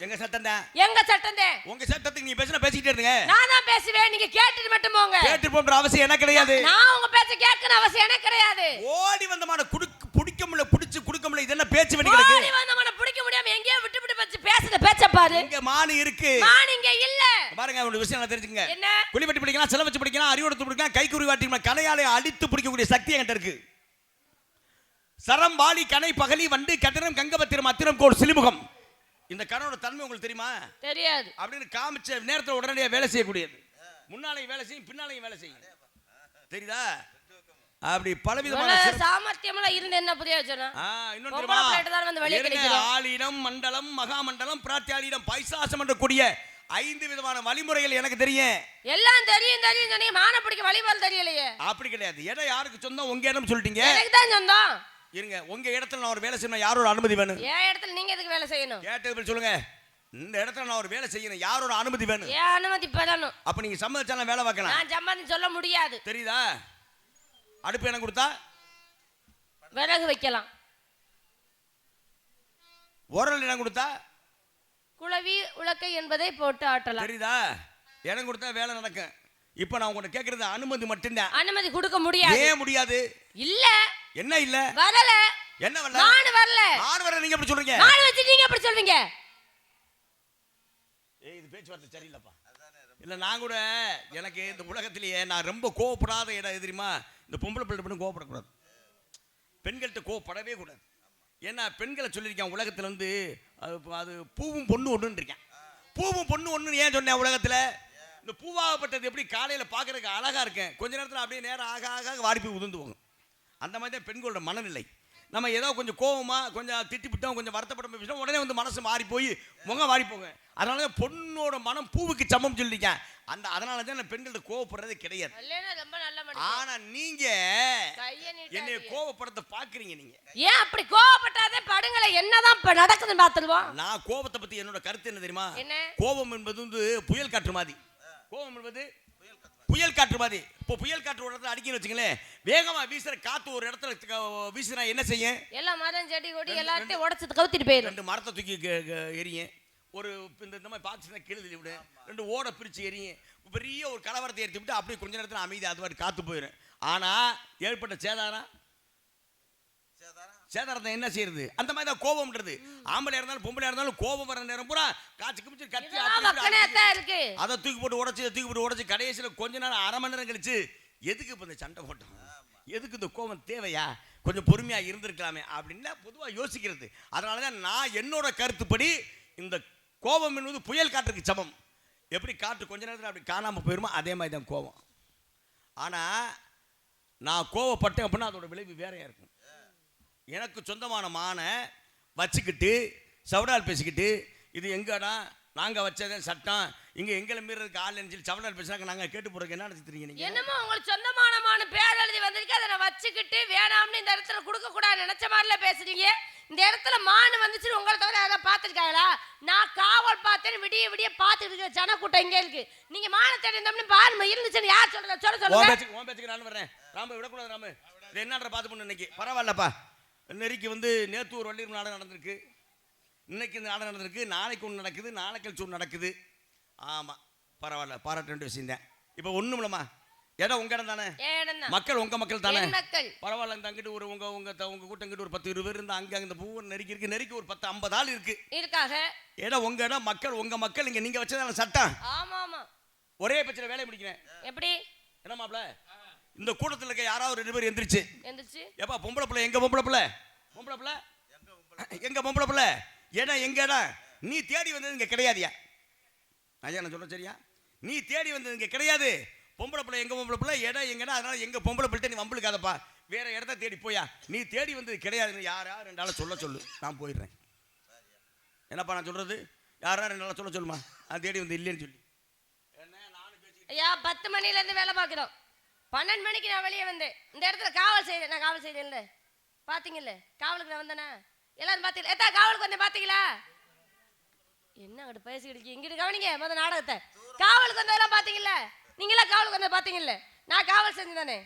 எங்க சட்டம் தான். எங்க சட்டம் தான். உங்க சட்டத்துக்கு நீ பேசிட்டே இருங்க. நான் தான் பேசுவேன், நீங்க கேட்டுட்டு மட்டும் போங்க. கேட்டு போற அவசியம் எனக்கு கிடையாது. நான் உங்க பேச்ச கேட்கற அவசியம் எனக்கு கிடையாது. ஓடி வந்தமான புடிக்க முடியல, புடிச்சு குடுக்க முடியல, இது என்ன பேச்சு வெடி கிடக்கு? ஓடி வந்தமான புடிக்க முடியாம எங்கேயோ விட்டு விட்டு பேச்சு பேசுற பேச்ச பாரு. இங்க மானு இருக்கு. மானு இங்க இல்ல. பாருங்க ஒரு விஷயம் நான் தெரிஞ்சுங்க. என்ன? குளிவெட்டி பிடிக்கலாம், சில வச்சு பிடிக்கலாம், அறிவோடு பிடிக்கலாம், கைக்குறி வாட்டி கலையாலே அடித்து பிடிக்கக்கூடிய சக்தி என்கிட்ட இருக்கு. சரம் வாலி கனை பகலி வண்டு கதிரம் கங்கபத்திரம் அத்திரம் கோல் சிலிமுகம். இந்த கனோட தன்மை உங்களுக்கு தெரியுமா? தெரியாது. அப்படின்னு காமிச்ச நேரத்தில் உடனடியாக வேலை செய்யக்கூடியது. முன்னாலையும் வேலை செய்யும், பின்னாலையும் வேலை செய்யும். தெரியுதா? அப்படி பலவிதமான சாமர்த்தியமெல்லாம் இருந்து என்ன பிரயோஜனம்? இன்னொன்று தெரியுமா? ஆலிடம் மண்டலம் மகாமண்டலம் பிராத்தியாலிடம் பைசாசம் என்ற கூடிய 5 விதமான வழிமுறைகள் எனக்கு தெரியும். எல்லாம் தெரியும் தெரியும் சொன்னீங்க, மான பிடிக்க வழிபாடு தெரியலையே. அப்படி கிடையாது. இடம் யாருக்கு சொந்தம்? உங்க இடம் சொல்லிட்டீங்க. எனக்கு தான் சொந்தம். இருங்க, உங்க இடத்துல நான் ஒரு வேலை செய்யணும், யாரோட அனுமதி வேணும்? என் இடத்துல நீங்க எதுக்கு வேலை செய்யணும்? கேட்டது சொல்லுங்க. இந்த இடத்துல நான் ஒரு வேலை செய்யணும், யாரோட அனுமதி வேணும்? ஏன் அனுமதி பெறணும்? அப்ப நீங்க சம்மதிச்சா வேலை பார்க்கலாம். நான் சம்மதம் சொல்ல முடியாது. தெரியுதா? அடுப்பு எனக்கு கொடுத்தா விறகு வைக்கலாம். உரல் இடம் கொடுத்தா குளவி உலக்கை என்பதை போட்டு ஆட்டலாம். தெரியுதா? இடம் கொடுத்தா வேலை நடக்கும். இப்ப நான் உங்கள்ட்ட கேட்கறது அனுமதி மட்டும்தான். அனுமதி கொடுக்க முடியாது. ஏன் முடியாது? இல்ல. என்ன இல்ல? வரல. என்ன வரல? மான் வரல. மான் வரல நீங்க எப்படி சொல்றீங்க? மான் வச்சு நீங்க எப்படி சொல்வீங்க? இது பேச்சுவார்த்தை சரியில்லப்பா. இல்ல நான் கூட எனக்கு இந்த உலகத்திலேயே நான் ரொம்ப கோவப்படாத இடம் எது தெரியுமா? இந்த பொம்பளை பிள்ளை பண்ணி கோவப்படக்கூடாது. பெண்கள்கிட்ட கோவப்படவே கூடாது. ஏன்னா பெண்களை சொல்லியிருக்கேன் உலகத்தில் வந்து அது பூவும் பொண்ணு ஒன்றுன்னு இருக்கேன். பூவும் பொண்ணு ஒன்று ஏன் சொன்னேன்? உலகத்தில் இந்த பூவாகப்பட்டது எப்படி காலையில் பார்க்கறதுக்கு அழகாக இருக்கேன், கொஞ்ச நேரத்தில் அப்படியே நேரம் ஆக ஆக வாடி போய் உதிர்ந்து போகும். அந்த மாதிரி தான் பெண்களோட மனநிலை. நம்ம ஏதோ கொஞ்சம் கோவமாக கொஞ்சம் திட்டிவிட்டோம், கொஞ்சம் வருத்தப்பட போய் உடனே வந்து மனசு மாறி போய் முகம் வாடி போங்க. அதனால தான் பொண்ணோட மனம் பூவுக்கு சமம் சொல்லியிருக்கேன். அதனால தான் நான் பெண்கள்ட்ட கோவப்படுறதே கிடையாது. ஆனா நீங்க என்னை கோவப்படுத்த பாக்குறீங்க. நீங்க ஏன் அப்படி கோவப்பட்டாதே படுங்களே, என்னதான் நடக்குதுன்னு பார்த்துருவோம். நான் கோபத்தை பத்தி என்னோட கருத்து என்ன தெரியுமா? என்ன? கோபம் என்பது வந்து புயல் காற்று மாதிரி. கோபம் என்பது புயல் காற்று மாதிரி. இப்போ புயல் காற்று ஒரு இடத்துல அடிக்கணும்னு வச்சுங்களேன், வேகமா வீசுற காத்து ஒரு இடத்துல வீசுனா என்ன செய்யும்? எல்லா மரம் செடி கொடி எல்லாத்தையும் உடைச்சு கவுத்திட்டு போயிடும். 2 மரத்தை தூக்கி எரியும், ஒரு இந்த மாதிரி பாத்துனா கீழே விடு, 2 ஓட பிரிச்சு எரியும், பெரிய ஒரு கலவரத்தை ஏற்றி விட்டு அப்படியே கொஞ்ச நேரத்தில் அமைதி அது மாதிரி காத்து போயிடும். ஆனா ஏற்பட்ட சேதாரத்தை என்ன செய்யறது? அந்த மாதிரி தான் கோபம்ன்றது. ஆம்பளையா இருந்தாலும் பொம்பளையா இருந்தாலும் கோபம் வர நேரம் பூரா காய்ச்சி குமிச்சு கத்தி அதை தூக்கி போட்டு உடச்சி கடைசியில் கொஞ்ச நேரம் அரை மணி நேரம் கழிச்சு எதுக்கு இப்போ இந்த சண்டை போட்டோம், எதுக்கு இந்த கோபம் தேவையா, கொஞ்சம் பொறுமையா இருந்திருக்கலாமே அப்படின்னு பொதுவாக யோசிக்கிறது. அதனாலதான் நான் என்னோட கருத்துப்படி இந்த கோபம் என்பது புயல் காற்றுக்கு சமம். எப்படி காற்று கொஞ்ச நேரத்தில் அப்படி காணாமல் போயிருமோ அதே மாதிரி தான் கோபம். ஆனால் நான் கோவப்பட்டேன் அப்படின்னா அதோட விளைவு வேறையாக இருக்கும். எனக்கு சொந்தமான மானை வச்சுக்கிட்டு சவடால் பேசிக்கிட்டு இது எங்கடா நாங்கள் வச்சதே சட்டம், இங்கே எங்களை மீறதுக்கு ஆள் சொல்லி சவடால் பேசினாங்க, நாங்கள் கேட்டு போகிறதுக்கு என்ன நினச்சிக்கிறீங்க நீங்கள்? என்னமோ உங்களுக்கு சொந்தமான மானு பேர் எழுதி வந்திருக்கு, அதை நான் வச்சுக்கிட்டு வேணாம்னு இந்த இடத்துல கொடுக்கக்கூடாது நினச்ச மாதிரில பேசுறீங்க. இந்த இடத்துல மானு வந்துச்சு உங்களை தவிர யாராவது பார்த்துருக்காங்களா? நான் காவல் பார்த்தேன்னு விடிய விடிய பார்த்துட்டு இருக்க ஜனக்கூட்டம் இங்கே இருக்கு. நீங்கள் மான தேடி பாருங்க இருந்துச்சுன்னு யார் சொல்ல பேச்சுக்கு நான் வர்றேன். ராம விடக்கூடாது. ராம இது என்னன்ற பார்த்து பண்ணு. இன்னைக்கு பரவாயில்லப்பா. நெருக்கி வந்து நேற்று ஒரு வள்ளியூர் நாடகம் நடந்திருக்கு, இன்னைக்கு இந்த நாடகம் நடந்திருக்கு, நாளைக்கு ஒன்று நடக்குது, நாளைக்கு ஒன்று நடக்குது. ஆமாம் பரவாயில்ல, பாராட்ட வேண்டிய விஷயம் தான். இப்போ ஒன்றும் இல்லைம்மா, இடம் உங்க இடம் தானே, மக்கள் உங்க மக்கள் தானே, பரவாயில்ல. இந்த அங்கிட்டு ஒரு உங்க கூட்டம் கிட்ட ஒரு 10-20 பேர் இருந்தா அங்கே அந்த பூவை நெருக்கி இருக்கு, நெருக்கி ஒரு 10-50 ஆள் இருக்கு இருக்காக. இடம் உங்க இடம், மக்கள் உங்க மக்கள், இங்க நீங்க வச்சதான சட்டம். ஆமா ஆமா, ஒரே பட்சத்தில் வேலையை முடிக்கிறேன். எப்படி என்ன மாப்ள? இந்த கூட்டத்தில் இருக்க யாராவது 2 பேர் எந்திரிச்சு ஏப்பா பொம்பளை பிள்ளை எங்க பொம்பளை பிள்ளை, பொம்பளை பிள்ளை எங்க பொம்பளை பிள்ளை, இடம் எங்க இடம், நீ தேடி வந்தது இங்க கிடையாதியா? ஐயா நான் சொல்ல சரியா? நீ தேடி வந்தது இங்க கிடையாது. பொம்பளை பிள்ளை எங்க பொம்பளை பிள்ளை, இடம் எங்கன்னா, அதனால எங்க பொம்பளை பிள்ளை நீ வம்பளுக்காதப்பா, வேற இடத்த தேடி போயா, நீ தேடி வந்தது கிடையாதுன்னு யாரா 2 ஆளை சொல்லு, நான் போயிடுறேன். என்னப்பா நான் சொல்றது? யாரா 2 ஆளை சொல்லுமா, நான் தேடி வந்து இல்லைன்னு சொல்லி. ஐயா 10 மணிலேருந்து வேலை பார்க்குறோம், 12 மணிக்கு நான் வெளியே வந்தேன். இந்த இடத்துல காவல் செய்தேன், நான் காவல் செய்தேன்ல பார்த்தீங்கல்ல, காவலுக்கு நான் வந்தேனா எல்லாரும் பார்த்தீங்களா? எத்தா காவலுக்கு வந்தேன் பார்த்தீங்களா? என்ன அங்கிட்டு பேசிக்கிட்டு இங்கிட்டு கவனிங்க முதல் நாடகத்தை. காவலுக்கு வந்ததெல்லாம் பார்த்தீங்களா? நீங்களா காவல் வந்து பாத்தீங்கல்ல, நான் காவல் செஞ்சு தானே,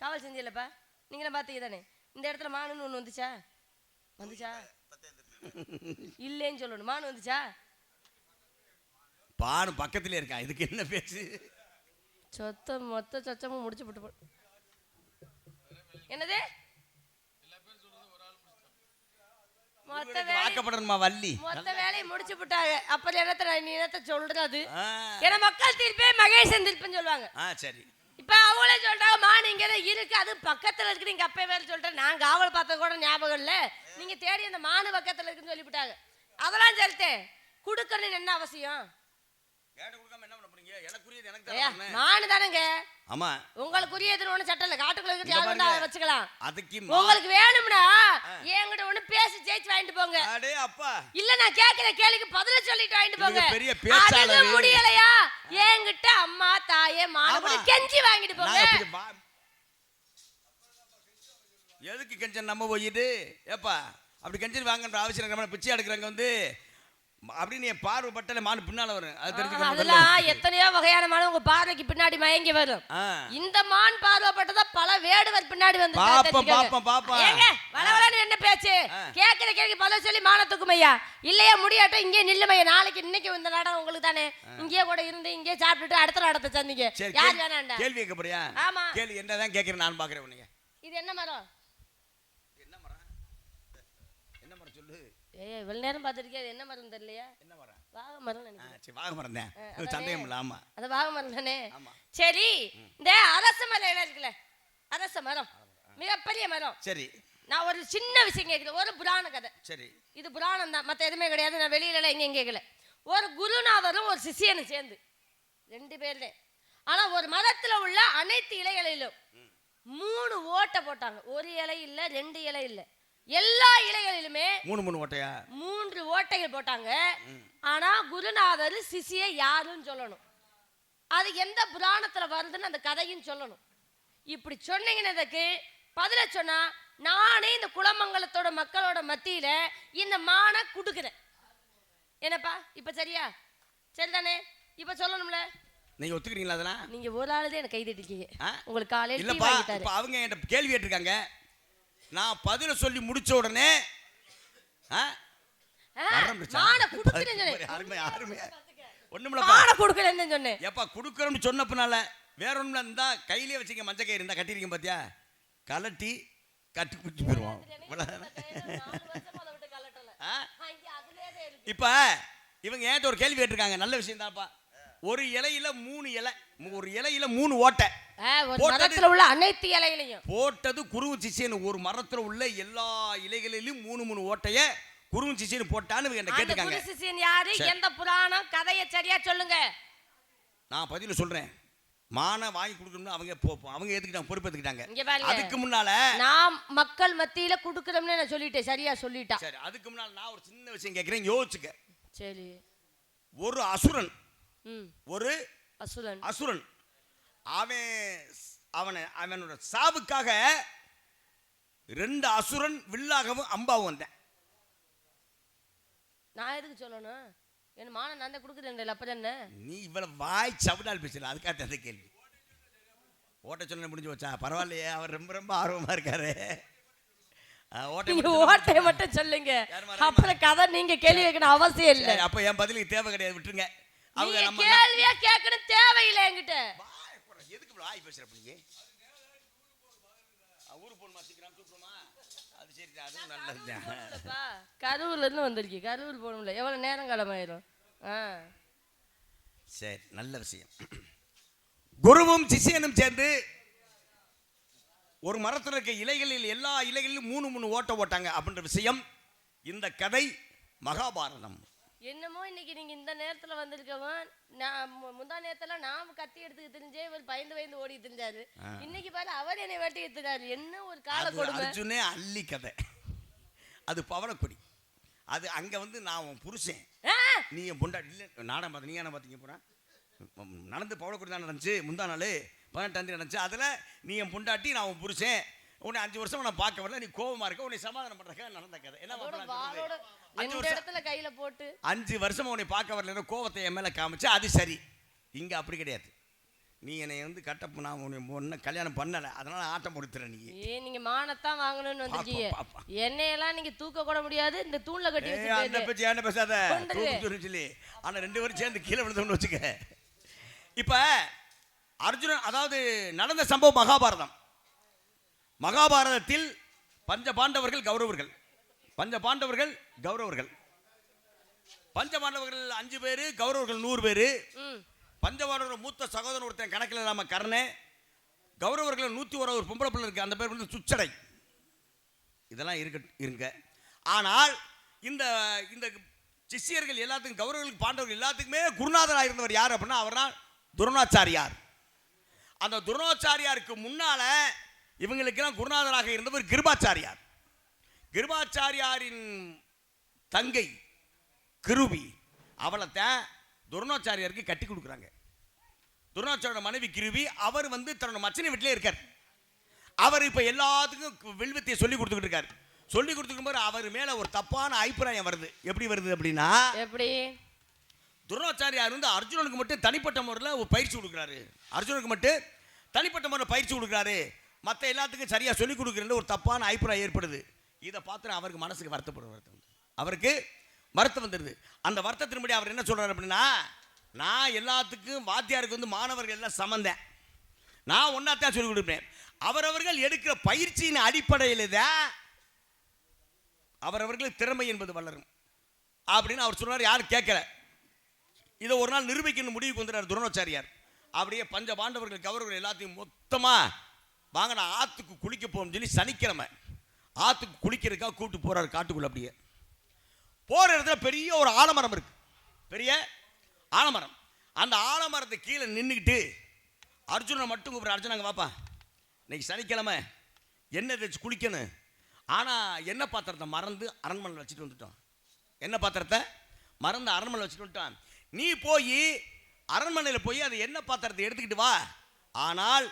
காவல் செஞ்சில்லப்பா, நீங்களும் பாத்தீங்க தானே. இந்த இடத்துல மானுன்னு ஒண்ணு வந்துச்சா? வந்துச்சா? இல்லைன்னு சொல்லணும். மானு வந்துச்சா? பானு பக்கத்திலே இருக்கா, இதுக்கு என்ன பேச்சு? சொத்தம் மொத்த சொச்சமும் முடிச்சு போட்டு என்னது மொத்த வாக்கப்படணுமா வள்ளி? மொத்த வேலையை முடிச்சு விட்டாங்க. அப்புறம் என்னத்த நீ என்னத்த சொல்றது? ஏன்னா மக்கள் தீர்ப்பே மகேசன் தீர்ப்புன்னு சொல்லுவாங்க. சரி, இப்ப அவங்களே சொல்லிட்டாங்க மான் இங்க இருக்கு, அது பக்கத்துல இருக்கு. நீங்க அப்பவே வேற சொல்லிட்டேன், நான் காவல் பார்த்தது கூட ஞாபகம் இல்ல, நீங்க தேடி அந்த மானு பக்கத்துல இருக்குன்னு சொல்லிவிட்டாங்க. அதெல்லாம் சொல்லிட்டேன். குடுக்கணும்னு என்ன அவசியம்? மானு தானங்க. ஆமா, உங்களுக்குரியதுன்னு ஒண்ணு சட்டம் இல்ல, காட்டுக்குள்ள யாரு வச்சுக்கலாம். அதுக்கு உங்களுக்கு வேணும்னா என்கிட்ட ஒண்ணு பேசி ஜெயிச்சு வாங்கிட்டு போங்க. அடே அப்பா, இல்ல நான் கேக்குற கேள்விக்கு பதில சொல்லிட்டு வாங்கிட்டு போங்க. பெரிய பேச்சாளர். அது முடியலையா என்கிட்ட அம்மா தாயே மானு கெஞ்சி வாங்கிட்டு போங்க. எதுக்கு கெஞ்சன் நம்ம போயிட்டு ஏப்பா அப்படி கெஞ்சல் வாங்கன்ற அவசியம் நம்ம பிச்சை எடுக்கிறவங்க வந்து அப்படின்னு என் பார்வை பட்டல மானு பின்னால வரும். அது தெரிஞ்சுக்கணும். அதெல்லாம் எத்தனையோ வகையான மான் உங்க பார்வைக்கு பின்னாடி மயங்கி வரும். இந்த மான் பார்வைப்பட்டதா பல வேடுவர் பின்னாடி வந்து பாப்பா ஏங்க வளவளன்னு என்ன பேச்சு? கேக்குற கேள்வி பதில் சொல்லி மானத்துக்கும் ஐயா, இல்லையா முடியாட்டும் இங்கே நில்லுமையா. நாளைக்கு இன்னைக்கு இந்த நாடகம் உங்களுக்கு தானே, இங்கே கூட இருந்து இங்கே சாப்பிட்டுட்டு அடுத்த நாடத்தை சந்திங்க. யார் வேணாண்டா கேள்வி கேட்க போறியா? ஆமா, கேள்வி என்னதான் கேட்கிறேன் நான் பாக்குறேன் உன்னைய. இது என்ன மரம்? என்ன மரம்? என்ன மரம் சொல்லு. ஏய் இவ்வளவு நேரம் பார்த்துருக்கேன், என்ன மரம் தெரியலையா? என்ன மரம்? வாகை மரம் நினைக்கிறேன். சரி, வாகை மரம் தான், சந்தேகம் இல்லை. ஆமா, அது வாகை மரம் தானே. ஆமா. சரி, இந்த அரச மரம் என்ன இருக்குல்ல, அரச மரம் மிகப்பெரிய மரம். சரி, நான் ஒரு சின்ன விஷயம் கேட்கிறேன், ஒரு புராண கதை. சரி, இது புராணம் தான், மற்ற எதுவுமே கிடையாது. நான் வெளியில எங்கேயும் கேட்கல. ஒரு குருநாதரும் ஒரு சிஷியனும் சேர்ந்து 2 பேர்ல, ஆனா ஒரு மரத்துல உள்ள அனைத்து இலைகளிலும் 3 ஓட்டை போட்டாங்க. ஒரு இலை இல்ல, 2 இலை இல்ல, எல்லா இலைகளிலுமே 3 ஓட்டையா? 3 ஓட்டைகள் போட்டாங்க. ஆனா குருநாதர் சிஷிய யாருன்னு சொல்லணும், அது எந்த புராணத்துல வருதுன்னு அந்த கதையும் சொல்லணும். இப்படி சொன்னீங்கன்னதுக்கு பதில சொன்னா நானே இந்த குலமங்கலத்தோட மக்களோட மத்தியில இந்த மானை குடுக்குறேன். என்னப்பா இப்ப சரியா? சரிதானே? இப்ப சொல்லணும்ல, நீங்க ஒத்துக்கிறீங்களா? அதெல்லாம் நீங்க ஒரு ஆளுதே எனக்கு கை தட்டிருக்கீங்க. உங்களுக்கு காலையில இல்லப்பா, இப்ப அவங்க என்கிட்ட கேள்வி கேட்டிருக்காங்க, நான் பதில சொல்லி முடிச்ச உடனே குடுக்கறோம்னு சொன்னப்பனால வேற ஒண்ணுல இருந்தா கையிலே வச்சுக்க, மஞ்சள் கயிறு இருந்தா கட்டிருக்கீங்க பாத்தியா, கலட்டி கட்டி குடிச்சு போயிருவோம். இப்ப இவங்க ஏன் ஒரு கேள்வி கேட்டிருக்காங்க, நல்ல விஷயம் தான்ப்பா. ஒரு இலையில 3 இலை, ஒரு இலையில 3 ஓட்டை, மரத்துல உள்ள அனைத்து இலையிலையும் போட்டது குருவும் சிஷியன். ஒரு மரத்துல உள்ள எல்லா இலைகளிலும் 3 ஓட்டைய குருவும் சிஷியன் போட்டான்னு கேட்டுக்காங்க. குரு சிஷியன் யாரு, எந்த புராணம் கதையை சரியா சொல்லுங்க. நான் பதில சொல்றேன். மான வாங்கி கொடுக்கணும்னு அவங்க ஏத்துக்கிட்டாங்க, பொறுப்பு ஏத்துக்கிட்டாங்க. அதுக்கு முன்னால நான் மக்கள் மத்தியில குடுக்கறோம்னு நான் சொல்லிட்டேன், சரியா சொல்லிட்டா. சரி, அதுக்கு முன்னால நான் ஒரு சின்ன விஷயம் கேக்குறேன், யோசிச்சுக்க. சரி, ஒரு அசுரன், ஒரு அசுரன் அவனோட சாவுக்காக 2 அசுரன் வில்லாகவும் அம்பாவும் வந்தேன். நான் எதுக்கு சொல்லணும்? என்ன மான நான் தான் கொடுக்குறேன். அப்ப என்ன நீ இவ்வளவு வாய் சவுடால் பேசல, அதுக்காக அந்த கேள்வி. ஓட்ட சொன்ன முடிஞ்சு வச்சா பரவாயில்லையே, அவர் ரொம்ப ரொம்ப ஆர்வமா இருக்காரு. ஓட்டை மட்டும் சொல்லுங்க, அப்புறம் கதை நீங்க கேள்வி கேட்கணும் அவசியம் இல்லை. அப்ப என் பதிலுக்கு தேவை கிடையாது, விட்டுருங்க. அவங்க கேள்வியா கேட்கணும் தேவையில்லை என்கிட்ட. எதுக்கு வாய் பேசுறப்பீங்க? ஊரு போன் மாத்திக்கிறான் கூப்பிடுமா? அது சரி, அதுவும் நல்லதுதான். கரூர்ல இருந்து வந்திருக்கு, கரூர் போகணும்ல, எவ்வளவு நேரம் காலமாயிரும். சரி, நல்ல விஷயம். குருவும் சிஷியனும் சேர்ந்து ஒரு மரத்தில் இருக்க இலைகளில் எல்லா இலைகளிலும் 3 ஓட்டை போட்டாங்க அப்படின்ற விஷயம் இந்த கதை மகாபாரதம். என்னமோ இன்னைக்கு நீங்க இந்த நேரத்துல வந்திருக்கவன், நான் முந்தா நேரத்துல நான் கத்தி எடுத்து தெரிஞ்சே இவர் பயந்து ஓடி தெரிஞ்சாரு. இன்னைக்கு பாரு அவர் என்னை வெட்டி எடுத்துறாரு. என்ன ஒரு கால கொடுமை. அர்ஜுனே அள்ளி கதை, அது பவளக்குடி. அது அங்க வந்து நான் உன் புருஷன், நீ என் பொண்டாட்டி. இல்ல நாடகம் பார்த்து நீ என்ன பார்த்தீங்க போனா நடந்து பவளக்குடி தான் நடந்துச்சு. முந்தா நாள் 18 நடந்துச்சு. அதுல நீ என் பொண்டாட்டி, நான் உன் புருஷன். உன்னை 5 வருஷம் நான் பார்க்க வரல, நீ கோபமா இருக்க, உன்னை சமாதானம் பண்றதுக்காக நடந்த கதை. என்ன இடத்துல கையில போட்டு 5 வருஷம் உன்னை பார்க்க வரல, கோவத்தை என் மேல காமிச்சு. அது சரி. இங்க அப்படி கிடையாது. நீ என்னை வந்து கட்ட நான் ஒன்றும் கல்யாணம் பண்ணலை, அதனால ஆட்டம் கொடுத்துறேன். நீ நீங்க மானத்தான் வாங்கணும்னு வந்திருக்கீங்க. பாப்பா. என்னையெல்லாம் நீங்க தூக்க கூட முடியாது, இந்த தூண்ல கட்டி அந்த வச்சு பேச்சு என்ன பேசாத சொல்லி. ஆனா 2 பேரும் சேர்ந்து கீழே விழுந்தோம்னு வச்சுக்க. இப்ப அர்ஜுனன், அதாவது நடந்த சம்பவம் மகாபாரதம். மகாபாரதத்தில் பஞ்ச பாண்டவர்கள் கௌரவர்கள், பஞ்ச பாண்டவர்கள் கௌரவர்கள். பஞ்ச பாண்டவர்கள் 5 பேரு, கௌரவர்கள் 100 பேரு. பஞ்சபாண்டவர்கள் மூத்த சகோதரன் ஒருத்தன் கணக்கில் இல்லாம கர்ணே. கௌரவர்கள் 101 பொம்பளை பிள்ளை இருக்கு, அந்த பேர் வந்து சுச்சடை. இதெல்லாம் இருங்க. ஆனால் இந்த இந்த சிஷ்யர்கள் எல்லாத்துக்கும், கௌரவர்களுக்கு பாண்டவர்கள் எல்லாத்துக்குமே குருநாதராக இருந்தவர் யார் அப்படின்னா அவர் தான் துரோணாச்சாரியார். அந்த துரோணாச்சாரியாருக்கு முன்னால இவங்களுக்கெல்லாம் குருநாதராக இருந்தவர் கிருபாச்சாரியார். கிருபாச்சாரியாரின் தங்கை கிருபி, அவளைத்தான் துரோணாச்சாரியாருக்கு கட்டி கொடுக்குறாங்க. துரோணாச்சாரியோட மனைவி கிருபி, அவர் வந்து தன்னோட மச்சனை வீட்டிலே இருக்கார். அவர் இப்போ எல்லாத்துக்கும் வில்வித்தையை சொல்லி கொடுத்துக்கிட்டு இருக்காரு. சொல்லி கொடுத்துக்கும் அவர் மேலே ஒரு தப்பான அபிப்பிராயம் வருது. எப்படி வருது அப்படின்னா, எப்படி துரோணாச்சாரியார் வந்து அர்ஜுனனுக்கு மட்டும் தனிப்பட்ட முறையில் ஒரு பயிற்சி கொடுக்குறாரு. அர்ஜுனனுக்கு மட்டும் தனிப்பட்ட முறையில் பயிற்சி கொடுக்குறாரு, மற்ற எல்லாத்துக்கும் சரியாக சொல்லிக் கொடுக்குறேன்னு ஒரு தப்பான அபிப்பிராயம் ஏற்படுது. இதை பார்த்து அவருக்கு மனசுக்கு வருத்தம், அவருக்கு வருத்தம் வந்துடுது. அந்த வருத்தத்தின்படி அவர் என்ன சொல்றாரு அப்படின்னா, நான் எல்லாத்துக்கும் வாத்தியாருக்கு வந்து மாணவர்கள் எல்லாம் சமந்தேன், நான் ஒன்னாத்தான் சொல்லிக் கொடுப்பேன். அவரவர்கள் எடுக்கிற பயிற்சியின் அடிப்படையில் தான் அவரவர்கள் திறமை என்பது வளரும் அப்படின்னு அவர் சொன்னார். யாரும் கேட்கல. இதை ஒரு நாள் நிரூபிக்கணும் முடிவுக்கு வந்துடுறார் துரோணாச்சாரியார். அப்படியே பஞ்ச பாண்டவர்கள் கௌரவர்கள் எல்லாத்தையும் மொத்தமா வாங்க நான் ஆற்றுக்கு குளிக்க போகணும்னு சொல்லி சனிக்கிழமை ஆற்றுக்கு குளிக்கிறதுக்காக கூப்பிட்டு போறாரு காட்டுக்குள்ள. அப்படியே போற இடத்துல பெரிய ஒரு ஆலமரம் இருக்கு, பெரிய ஆலமரம். அந்த ஆலமரத்தை கீழே நின்றுக்கிட்டு அர்ஜுனனை மட்டும் கூப்பிட்ற, அர்ஜுனாங்க வாப்பா, இன்னைக்கு சனிக்கிழமை எண்ணெய் தேய்ச்சி குளிக்கணும், ஆனால் எண்ணெய் பாத்திரத்தை மறந்து அரண்மனையில் வச்சுட்டு வந்துட்டோம். எண்ணெய் பாத்திரத்தை மறந்து அரண்மனையில் வச்சுட்டு வந்துட்டோம். நீ போய் அரண்மனையில் போய் அந்த எண்ணெய் பாத்திரத்தை எடுத்துக்கிட்டு வா, ஆனால்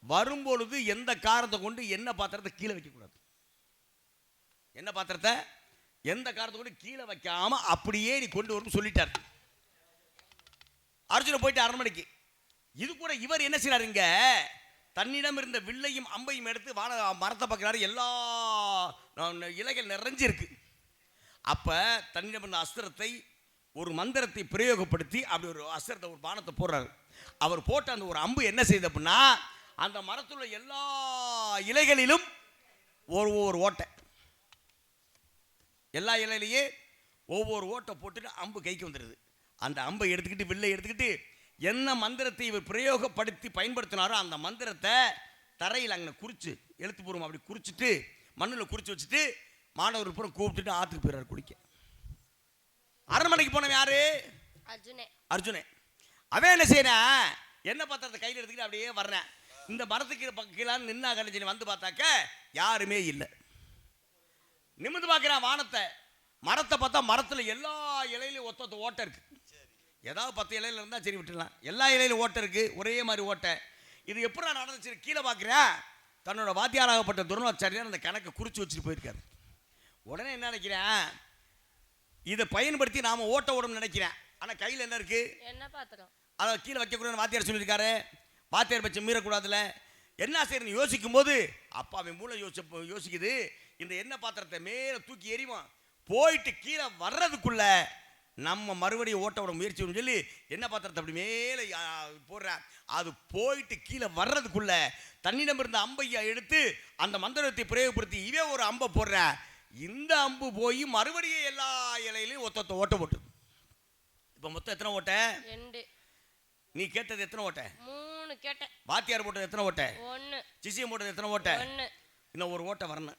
வரும்பொழுது எந்த காரணத்தை கொண்டு எண்ணெய் பாத்திரத்தை கீழே வைக்கக்கூடாது. எண்ணெய் பாத்திரத்தை எந்த காரணத்தை கொண்டு கீழே வைக்காம அப்படியே நீ கொண்டு வரும் சொல்லிட்டார். அர்ஜுனன் போயிட்டு அரண்மனைக்கு. இது கூட இவர் என்ன செய்யறாரு, இங்க தன்னிடம் இருந்த வில்லையும் அம்பையும் எடுத்து மரத்தை பார்க்கிறாரு. எல்லா இலைகள் நிறைஞ்சிருக்கு. அப்ப தன்னிடம் இருந்த அஸ்திரத்தை, ஒரு மந்திரத்தை பிரயோகப்படுத்தி அப்படி ஒரு அஸ்திரத்தை, ஒரு பானத்தை போடுறாரு. அவர் போட்ட அந்த ஒரு அம்பு என்ன செய்யுது அப்படின்னா, அந்த மரத்துல எல்லா இலைகளிலும் ஒவ்வொரு ஓட்டை, எல்லா இலையிலேயே ஒவ்வொரு ஓட்டை போட்டுட்டு அம்பு கைக்கு வந்துடுது. அந்த அம்பை எடுத்துக்கிட்டு, வில்லை எடுத்துக்கிட்டு, என்ன மந்திரத்தை இவர் பிரயோகப்படுத்தி பயன்படுத்தினாரோ அந்த மந்திரத்தை தரையில் அங்கே குறிச்சு, எழுத்துப்பூர்வம் அப்படி குறிச்சிட்டு மண்ணில் குறிச்சு வச்சுட்டு மாணவர் புறம் கூப்பிட்டுட்டு ஆற்றுக்கு போயிறாரு குளிக்க. அரண்மனைக்கு போனவன் யாரு? அர்ஜுனே. அவன் என்ன செய்யறான், என்ன பாத்திரத்தை கையில் எடுத்துக்கிட்டு அப்படியே வர்றேன். இந்த மரத்துக்கு பக்கலான்னு நின்னா கணிச்சு வந்து பார்த்தாக்க யாருமே இல்லை. நிமிர்ந்து பார்க்கிறான் வானத்தை, மரத்தை பார்த்தா மரத்தில் எல்லா இலையிலையும் ஒத்த ஓட்டை இருக்கு. ஏதாவது 10 இலையில இருந்தால் சரி விட்டுடலாம், எல்லா இலையிலும் ஓட்டை இருக்கு, ஒரே மாதிரி ஓட்டை. இது எப்படி நடந்துச்சு? கீழே பார்க்குறேன், தன்னோட வாத்தியாராகப்பட்ட துரோணாச்சாரியார் அந்த கணக்கை குறித்து வச்சுட்டு போயிருக்காரு. உடனே என்ன நினைக்கிறேன், இதை பயன்படுத்தி நாம ஓட்ட ஓடணும்னு நினைக்கிறேன். ஆனால் கையில் என்ன இருக்கு, என்ன பாத்திரம், அதை கீழே வைக்கக்கூடாதுன்னு வாத்தியார் சொல்லியிருக்காரு. வாத்தியார் பட்சம் மீறக்கூடாதுல. என்ன செய்யறன்னு யோசிக்கும் போது அப்பா அவன் மூளை யோசிக்குது, இந்த எண்ணெய் பாத்திரத்தை மேலே தூக்கி எறிவான், போயிட்டு கீழே வர்றதுக்குள்ள நம்ம மறுபடியும் ஓட்ட விட முயற்சி சொல்லி என்ன பாத்திரத்தை அப்படி மேலே போடுற. அது போயிட்டு கீழே வர்றதுக்குள்ள தன்னிடம் இருந்த அம்பையா எடுத்து அந்த மந்திரத்தை பிரயோகப்படுத்தி இவன் ஒரு அம்பை போடுற. இந்த அம்பு போய் மறுபடியும் எல்லா இலையிலையும் ஒத்த ஓட்ட போட்டு. இப்போ மொத்தம் எத்தனை ஓட்டை? 2. நீ கேட்டது எத்தனை ஓட்டை? 3 கேட்டேன். வாத்தியார் போட்டது எத்தனை ஓட்டை? 1. சிசியம் போட்டது எத்தனை ஓட்டை? 1. இன்னும் ஒரு ஓட்டை வரணும்.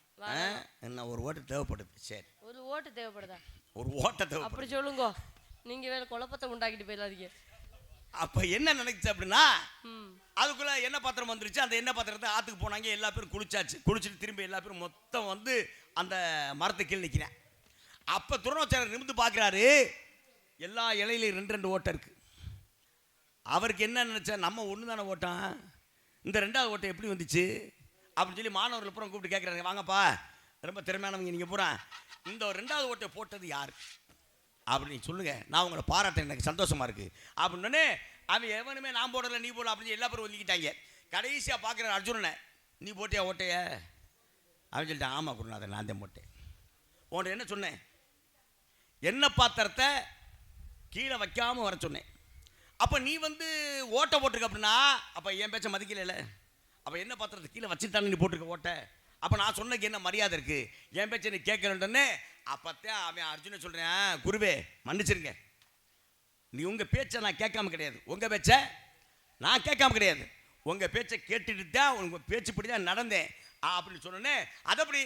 இன்னும் ஒரு ஓட்டு தேவைப்படுது. சரி, ஒரு ஓட்டு தேவைப்படுதா? ஒரு ஓட்டை தேவை. அப்படி சொல்லுங்க, நீங்க வேற குழப்பத்தை உண்டாக்கிட்டு போயிடாதீங்க. அப்ப என்ன நினைச்சு அப்படின்னா, அதுக்குள்ள என்ன பாத்திரம் வந்துருச்சு. அந்த என்ன பாத்திரத்தை ஆத்துக்கு போனாங்க, எல்லா பேரும் குளிச்சாச்சு. குளிச்சுட்டு திரும்பி எல்லா பேரும் மொத்தம் வந்து அந்த மரத்துக்கு கீழே நிற்கிறேன். அப்ப துரோணாச்சாரியர் நிமிர்ந்து பார்க்கிறாரு, எல்லா இலையிலையும் 2 ஓட்டை இருக்கு. அவருக்கு என்ன நினைச்சா, நம்ம ஒன்று தானே ஓட்டம், இந்த 2வது ஓட்டை எப்படி வந்துச்சு அப்படின்னு சொல்லி மாணவர்கள் அப்புறம் கூப்பிட்டு கேட்குறாங்க, வாங்கப்பா ரொம்ப திறமையானவங்க நீங்கள் பூரா, இந்த 2வது ஓட்டை போட்டது யாரு? அப்படின்னு சொல்லுங்க, நான் உங்களை பாராட்ட எனக்கு சந்தோஷமா இருக்கு அப்படின்னே அவன் எவனுமே நான் போடல நீ போடல அப்படின்னு எல்லா பேரும் ஒதுக்கிட்டாங்க. கடைசியாக பார்க்குற அர்ஜுனனை, நீ போட்டியா ஓட்டைய அப்படின்னு சொல்லிட்டான். ஆமாம் குருநாதன் நான் தான் போட்டேன். உன்கிட்ட என்ன சொன்னேன், என்ன பாத்திரத்தை கீழே வைக்காமல் வர சொன்னேன். அப்போ நீ வந்து ஓட்டை போட்டிருக்க அப்படின்னா அப்போ என் பேச்சை மதிக்கல. அப்போ என்ன பாத்திரத்தை கீழே வச்சுட்டான்னு நீ போட்டிருக்க ஓட்டை, அப்போ நான் சொன்னக்கு என்ன மரியாதை இருக்குது, என் பேச்சை நீ கேட்கலன்றே. அப்போத்தான் அவன் அர்ஜுனன் சொல்கிறேன், குருவே மன்னிச்சிருங்க, நீ உங்கள் பேச்சை நான் கேட்காம கிடையாது, உங்கள் பேச்சை நான் கேட்காம கிடையாது, உங்கள் பேச்சை கேட்டுட்டு தான் உங்கள் பேச்சுப்படி தான் நடந்தேன் அப்படின்னு சொன்னோன்னே. அதப்படி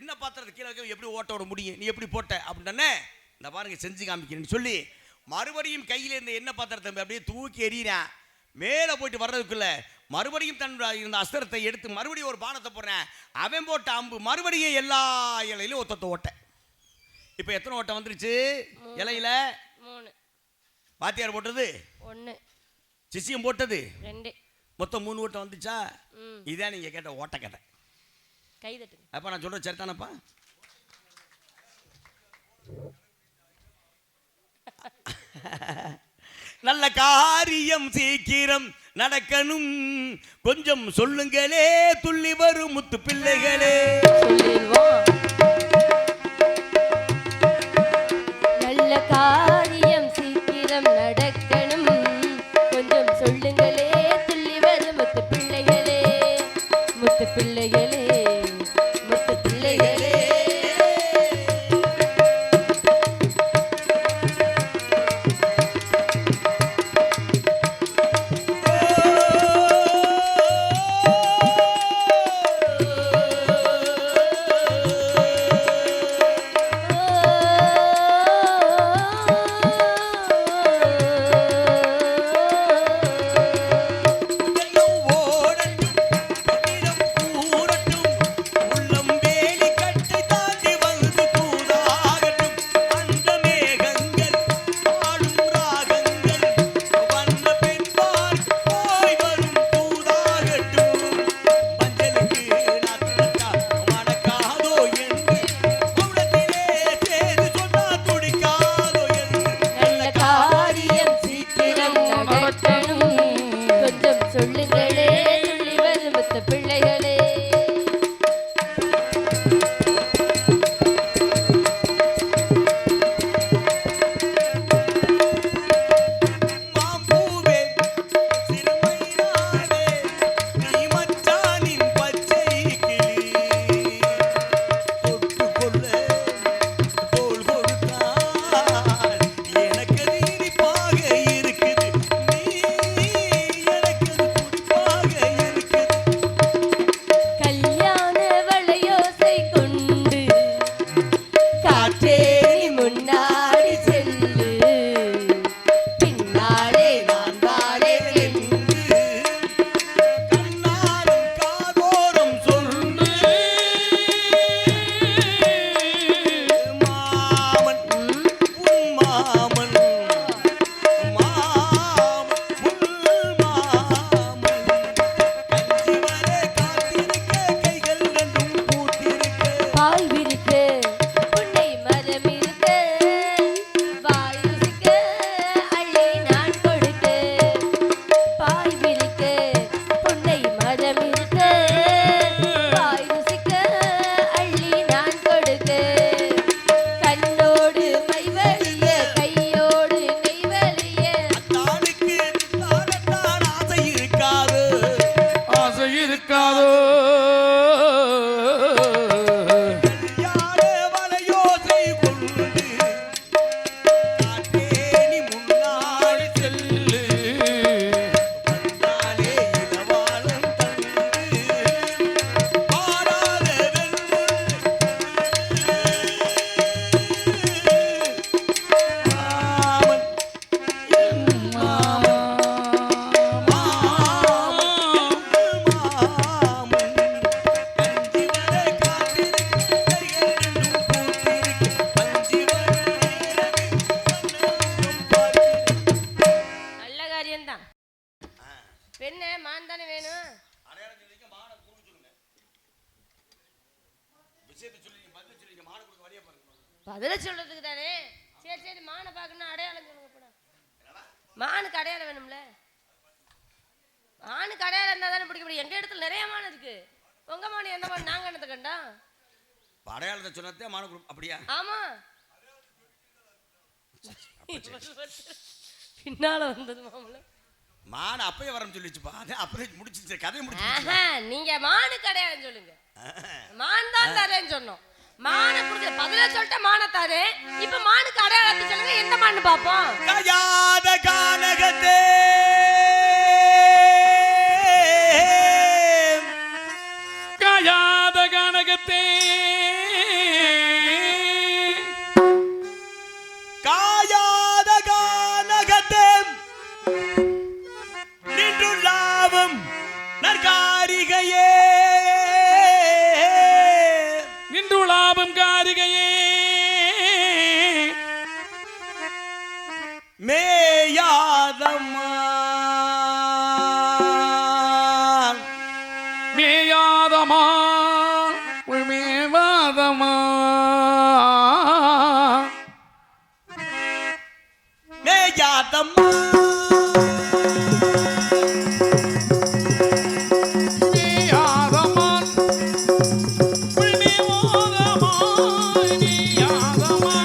என்ன பாத்திரத்தை கீழே வைக்க எப்படி ஓட்ட விட முடியும், நீ எப்படி போட்ட அப்படின்னே. இந்த பாருங்க செஞ்சு காமிக்கிறேன்னு சொல்லி மறுபடியும் கையில் இருந்த என்ன பாத்திரத்தை அப்படியே தூக்கி எறிகிறேன். மேலே போயிட்டு வர்றதுக்குள்ள மறுபடியும் தன்னுடைய இருந்த அஸ்திரத்தை எடுத்து மறுபடியும் ஒரு பானத்தை போடுறேன். அவன் போட்ட அம்பு மறுபடியும் எல்லா இலையிலும் ஒத்தத்தை ஓட்ட. இப்போ எத்தனை ஓட்டம் வந்துருச்சு இலையில? 3. வாத்தியார் போட்டது 1, சிசியம் போட்டது 2, மொத்தம் 3 ஓட்டம் வந்துச்சா? இதான் நீங்கள் கேட்ட ஓட்ட கேட்ட. கை தட்டுங்க. அப்போ நான் சொல்கிற சரிதானப்பா? நல்ல காரியம் சீக்கிரம் நடக்கணும், கொஞ்சம் சொல்லுங்களே துள்ளி வரும் முத்து பிள்ளைகளே. நல்ல காரியம் சீக்கிரம் நடக்கணும், கொஞ்சம் சொல்லுங்களே துள்ளி வரும் முத்து பிள்ளைகளே, முத்து பிள்ளைகளே, முத்து பிள்ளைகளே. சொல்லுங்களே துள்ளி வரும் முத்து பிள்ளைகளே. பதில சொல்றதுக்கு தானே. சரி சரி மானை பார்க்கணும் அடையாளம் சொல்லுங்க போடா. மானுக்கு அடையாளம் வேணும்ல. மானுக்கு அடையாளம் இருந்தா தானே பிடிக்க முடியும். எங்க இடத்துல நிறைய மான் இருக்கு. உங்க மான் என்ன மான் நாங்க என்னத்தை கண்டா? அடையாளத்தை சொன்னதே மான குரூப் அப்படியா? ஆமா. பின்னால வந்தது மாமல. மான அப்பயே வரம் சொல்லிச்சுப்பா. அது அப்படியே முடிச்சிச்சு கதை முடிச்சிச்சு. நீங்க மானுக்கு அடையாளம் சொல்லுங்க. மான் தான் தரேன்னு சொன்னோம். மான குடுங்க பதில சொல்லிட்ட மான தாரே. இப்ப மானுக்கு அடையாளத்தை சொல்லுங்க. எந்த மான்னு பாப்போம்? காயாத கானகத்தே காயாத கானகத்தே காயாத கானகத்தே நின்றுள்ளாவும் நற்காரிகையே நின்றுளாவும் காரிகையே மேயாதம்மா மேயாதமா மேவாதமா மேயாதம்மா மேயாதமான் மேவாதமா மேயாதமான்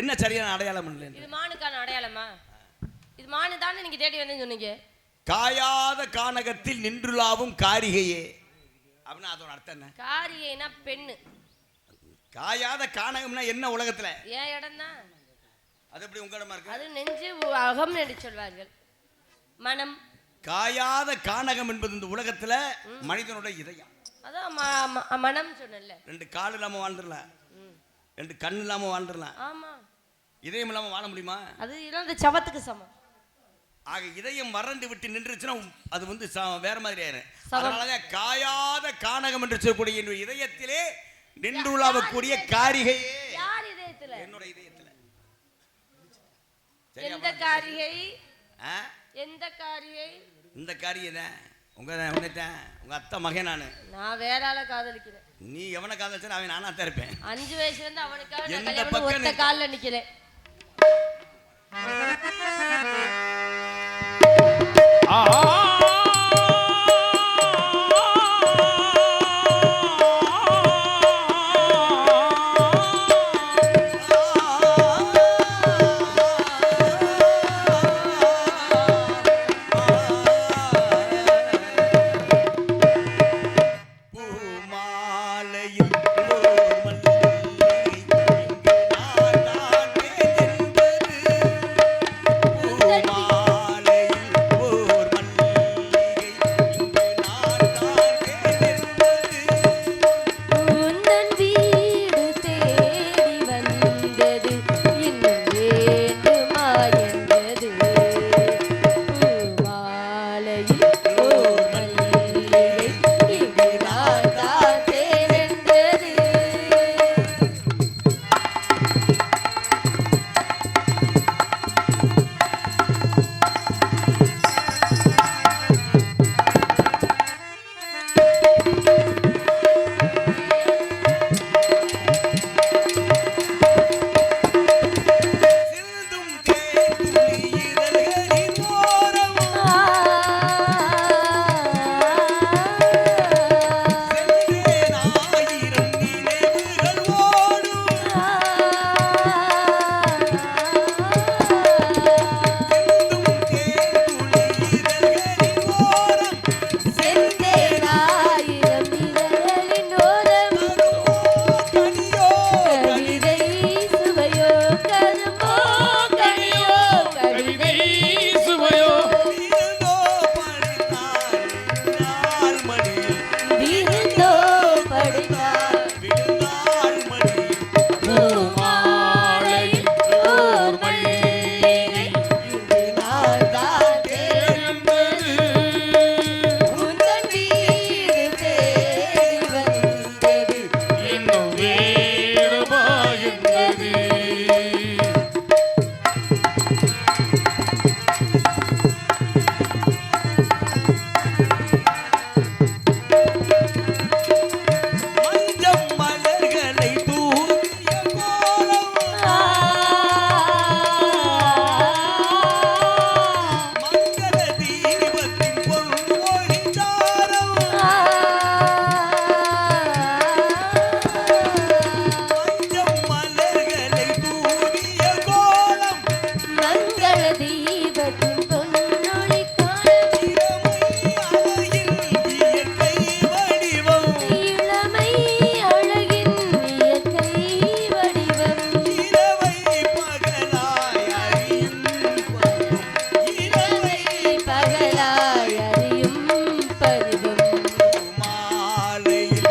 என்ன சரியான அடையாளம் இல்லை? இது மானுக்கான அடையாளமா? இது மானு தானே நீங்க தேடி வந்தேன்னு சொன்னீங்க. காயாத கானகத்தில் நின்றுலாவும் காரிகையே அப்படின்னா அதோட அர்த்தம் என்ன? காரிகைனா பெண்ணு. காயாத கானகம்னா என்ன உலகத்துல? ஏன் இடம் தான். அது எப்படி உங்க இடமா இருக்கு? அது நெஞ்சு அகம் என்று சொல்வார்கள். மனம். காயாத கானகம் என்பது இந்த உலகத்துல மனிதனுடைய இதயம். அதான் மனம் சொன்னல. ரெண்டு கால் இல்லாம வாழ்ந்துடலாம், ரெண்டு கண் இல்லாம வாழ்ந்துடலாம். ஆமா. இதயம் இல்லாம வாழ முடியுமா? அது இறந்த சவத்துக்கு சமம். ஆக இதயம் வறண்டு விட்டு நின்றுச்சுன்னா அது வந்து வேற மாதிரி ஆயிரும். அதனாலதான் காயாத கானகம் என்று சொல்லக்கூடிய என்னுடைய இதயத்திலே நின்றுலாவக்கூடிய காரிகையே. யார் இதயத்துல? என்னோட இதயத்துல. எந்த காரிகை? எந்த காரிகை? இந்த காரிகை தான் உங்க உங்க அத்தை மகன். நான் வேற ஆளை காதலிக்கிறேன். நீ எவனை காதலிச்சா அவன் நானா தான் இருப்பேன். 5 வயசுல இருந்து அவனுக்காக ஒத்த கால்ல நிக்கிறேன். பூமாலையில் ஓர் மல்லிகை இங்கு நான் வந்தது மஞ்சள் மலர்களை தூவிய கோலம் மங்கள தீபத்தின் பொன்னொழி சாரம் மஞ்சள் மலர்களை தூவிய கோலம் மங்கள தீபத்தின் பொன்னொளி காலம் இளமை அழகின் இயற்கை வடிவம் இளமை அழகின் இரவை பகலாய் அறியும் பருவம் மாலையில்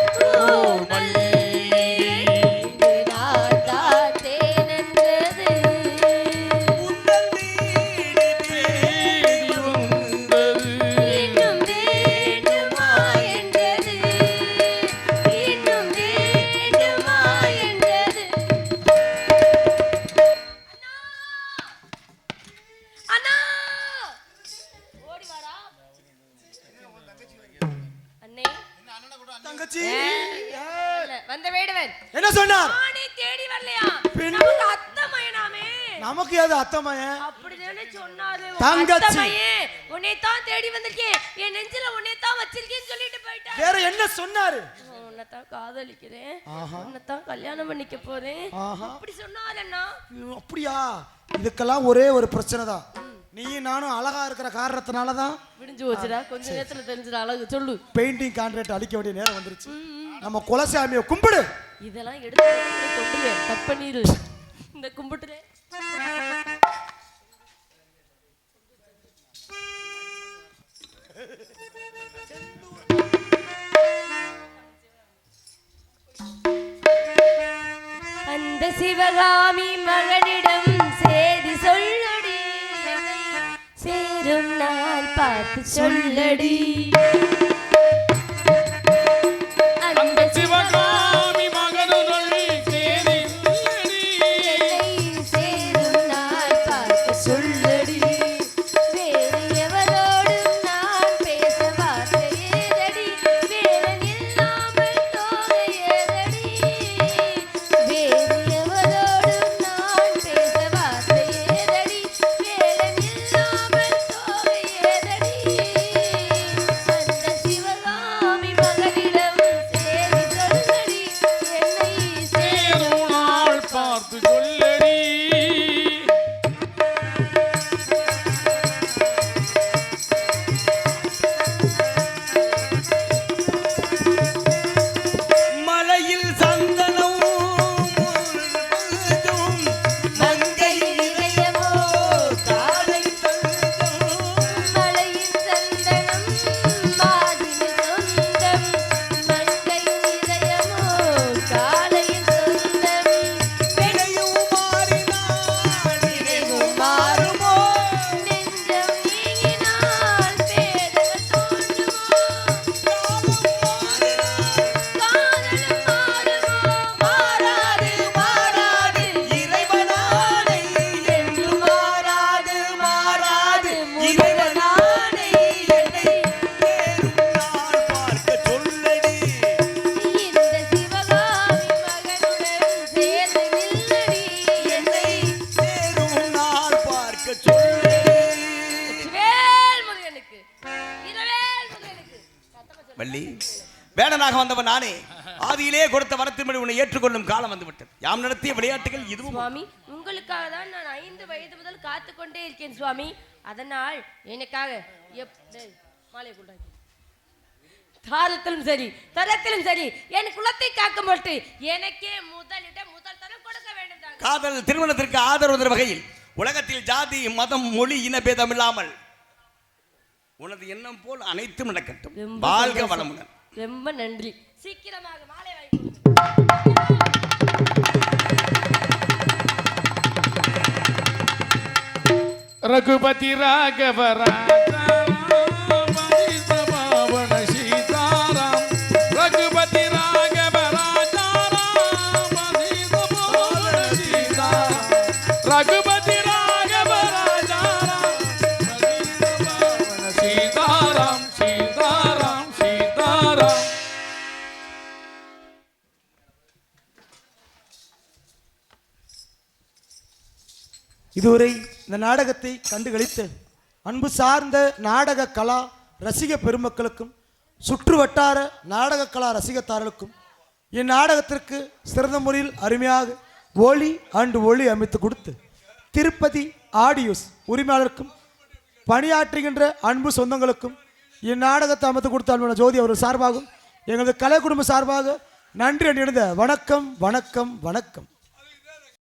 இங்கு நாட்டார் தேனென்றது உந்தன் வீடு தேடி வந்தது இன்னும் வேண்டுமா என்றது இன்னும் வேண்டுமா என்றது அண்ணா ஓடி வாடா அண்ணே தங்கச்சி இல்ல, வந்த வேடுவன் என்ன சொன்னார் நானே தேடி வரலையா பின்- நமக்கு அத்தை மயனாமே நமக்கு ஏது அத்தமையன் அப்படிதானே சொன்னாரு தங்கச்சி. அத்தை மயன் உன்னை தான் தேடி வந்திருக்கேன் என் நெஞ்சில உன்னை தான் வச்சிருக்கேன்னு சொல்லிட்டு போயிட்டாரு வேற என்ன சொன்னாரு உன்னை தான் காதலிக்கிறேன் ஆஹா. உன்னை தான் கல்யாணம் பண்ணிக்க போறேன் ஆஹா. அப்படி சொன்னாரண்ணா ஐயோ, அப்படியா இதுக்கெல்லாம் ஒரே ஒரு பிரச்சனை தான் நீ நானும் அழகா இருக்கிற காரணத்தினால தான் விடிஞ்சு போச்சுடா கொஞ்ச நேரத்துல தெரிஞ்சிட அழகு சொல்லு பெயிண்டிங் கான்ட்ராக்ட் அழிக்க வேண்டிய நேரம் வந்துருச்சு நம்ம குலசாமியை கும்பிடு இதெல்லாம் எடுத்து கொண்டுருவேன் கட் பண்ணிடு இந்த கும்பிட்டுல அந்த சிவகாமி மகனிடம் செய்தி சொல்லடி சேரும் நாள் பார்த்து சொல்லடி அந்த சிவகாமி மகனுடன் சேரி சேரும் நாள் பார்த்து சொல்லடி வேறு எவரோடும் நான் பேச வார்த்தை ஏதடி வேலன் இல்லாமல் தோகை ஏதடி வேறு எவரோடும் நான் பேச வார்த்தை ஏதடி வேலன் இல்லாமல் தோகை ஏதடி அந்த சிவகாமி மகனிடம் சேதி சொல்லடி என்னை சேரும் நாள் பார்த்து சொல்லடி மலையில் சந்தனம் முழுவதும் மங்கை இதயமோ காலை மலையின் சந்தனம் மாதினி சொந்தம் மங்கை இதயமோ காலையின் சொந்தம் வினையும் மாறினால் நினைவும் மாறுமோ நெஞ்சம் நீங்கினால் பேதங்கள் தோன்றுமோ காதலும் மாறுமோ மாறாது மாறாது இறைவனானை என்று மாறாது மாறாது இறைவனானை என்னை தேடும் நாள் பார்க்க சொல்லடி இந்த சிவகாமி மகனுடன் சேர்ந்து நில்லடி என்னை தேடும் நாள் பார்க்க சொல்லடி வேல் முருகனுக்கு இரவேல் முருகனுக்கு வள்ளி வேடனாக வந்தவன் நானே ஆதியிலே கொடுத்த வரத்தின்படி உன்னை ஏற்றுக்கொள்ளும் காலம் வந்துவிட்டது யாம் நடத்திய விளையாட்டுகள் இதுவும் சுவாமி உங்களுக்காக தான் நான் 5 வயது முதல் காத்து கொண்டே இருக்கேன் சுவாமி அதனால் எனக்காக டேய், மாலையை கொண்டாங்க தாரத்திலும் சரி தரத்திலும் சரி என் குலத்தை காக்க மாட்டு எனக்கே முதலிடம் முதல் தரம் கொடுக்க வேண்டும் தாங்க. காதல் திருமணத்திற்கு ஆதரவு தரும் வகையில் உலகத்தில் ஜாதி மதம் மொழி இனபேதம் இல்லாமல் உனது எண்ணம் போல் அனைத்தும் நடக்கட்டும் ரொம்ப வாழ்க சந்தோஷம். வளமுடன் ரொம்ப நன்றி சீக்கிரமாக மாலை வாங்கி रघुपति राघव राजा पावन सीताराम रघुपति राघव राजा पावन सीताराम ரகுபதி ராகவ ராஜாராம் சீதாராம் சீதாராம் சீதாராம். இதுவரை இந்த நாடகத்தை கண்டுகளித்த அன்பு சார்ந்த நாடக கலா ரசிக பெருமக்களுக்கும் சுற்று வட்டார நாடக கலா ரசிகத்தார்களுக்கும் இந்நாடகத்திற்கு சிறந்த முறையில் அருமையாக ஒளி அமைத்து கொடுத்து திருப்பதி ஆடியோஸ் உரிமையாளருக்கும் பணியாற்றுகின்ற அன்பு சொந்தங்களுக்கும் இந்நாடகத்தை அமைத்து கொடுத்த அன்பு ஜோதி அவர்கள் சார்பாகவும் எங்களது கலை குடும்ப சார்பாக நன்றி அணிந்த வணக்கம் வணக்கம் வணக்கம்.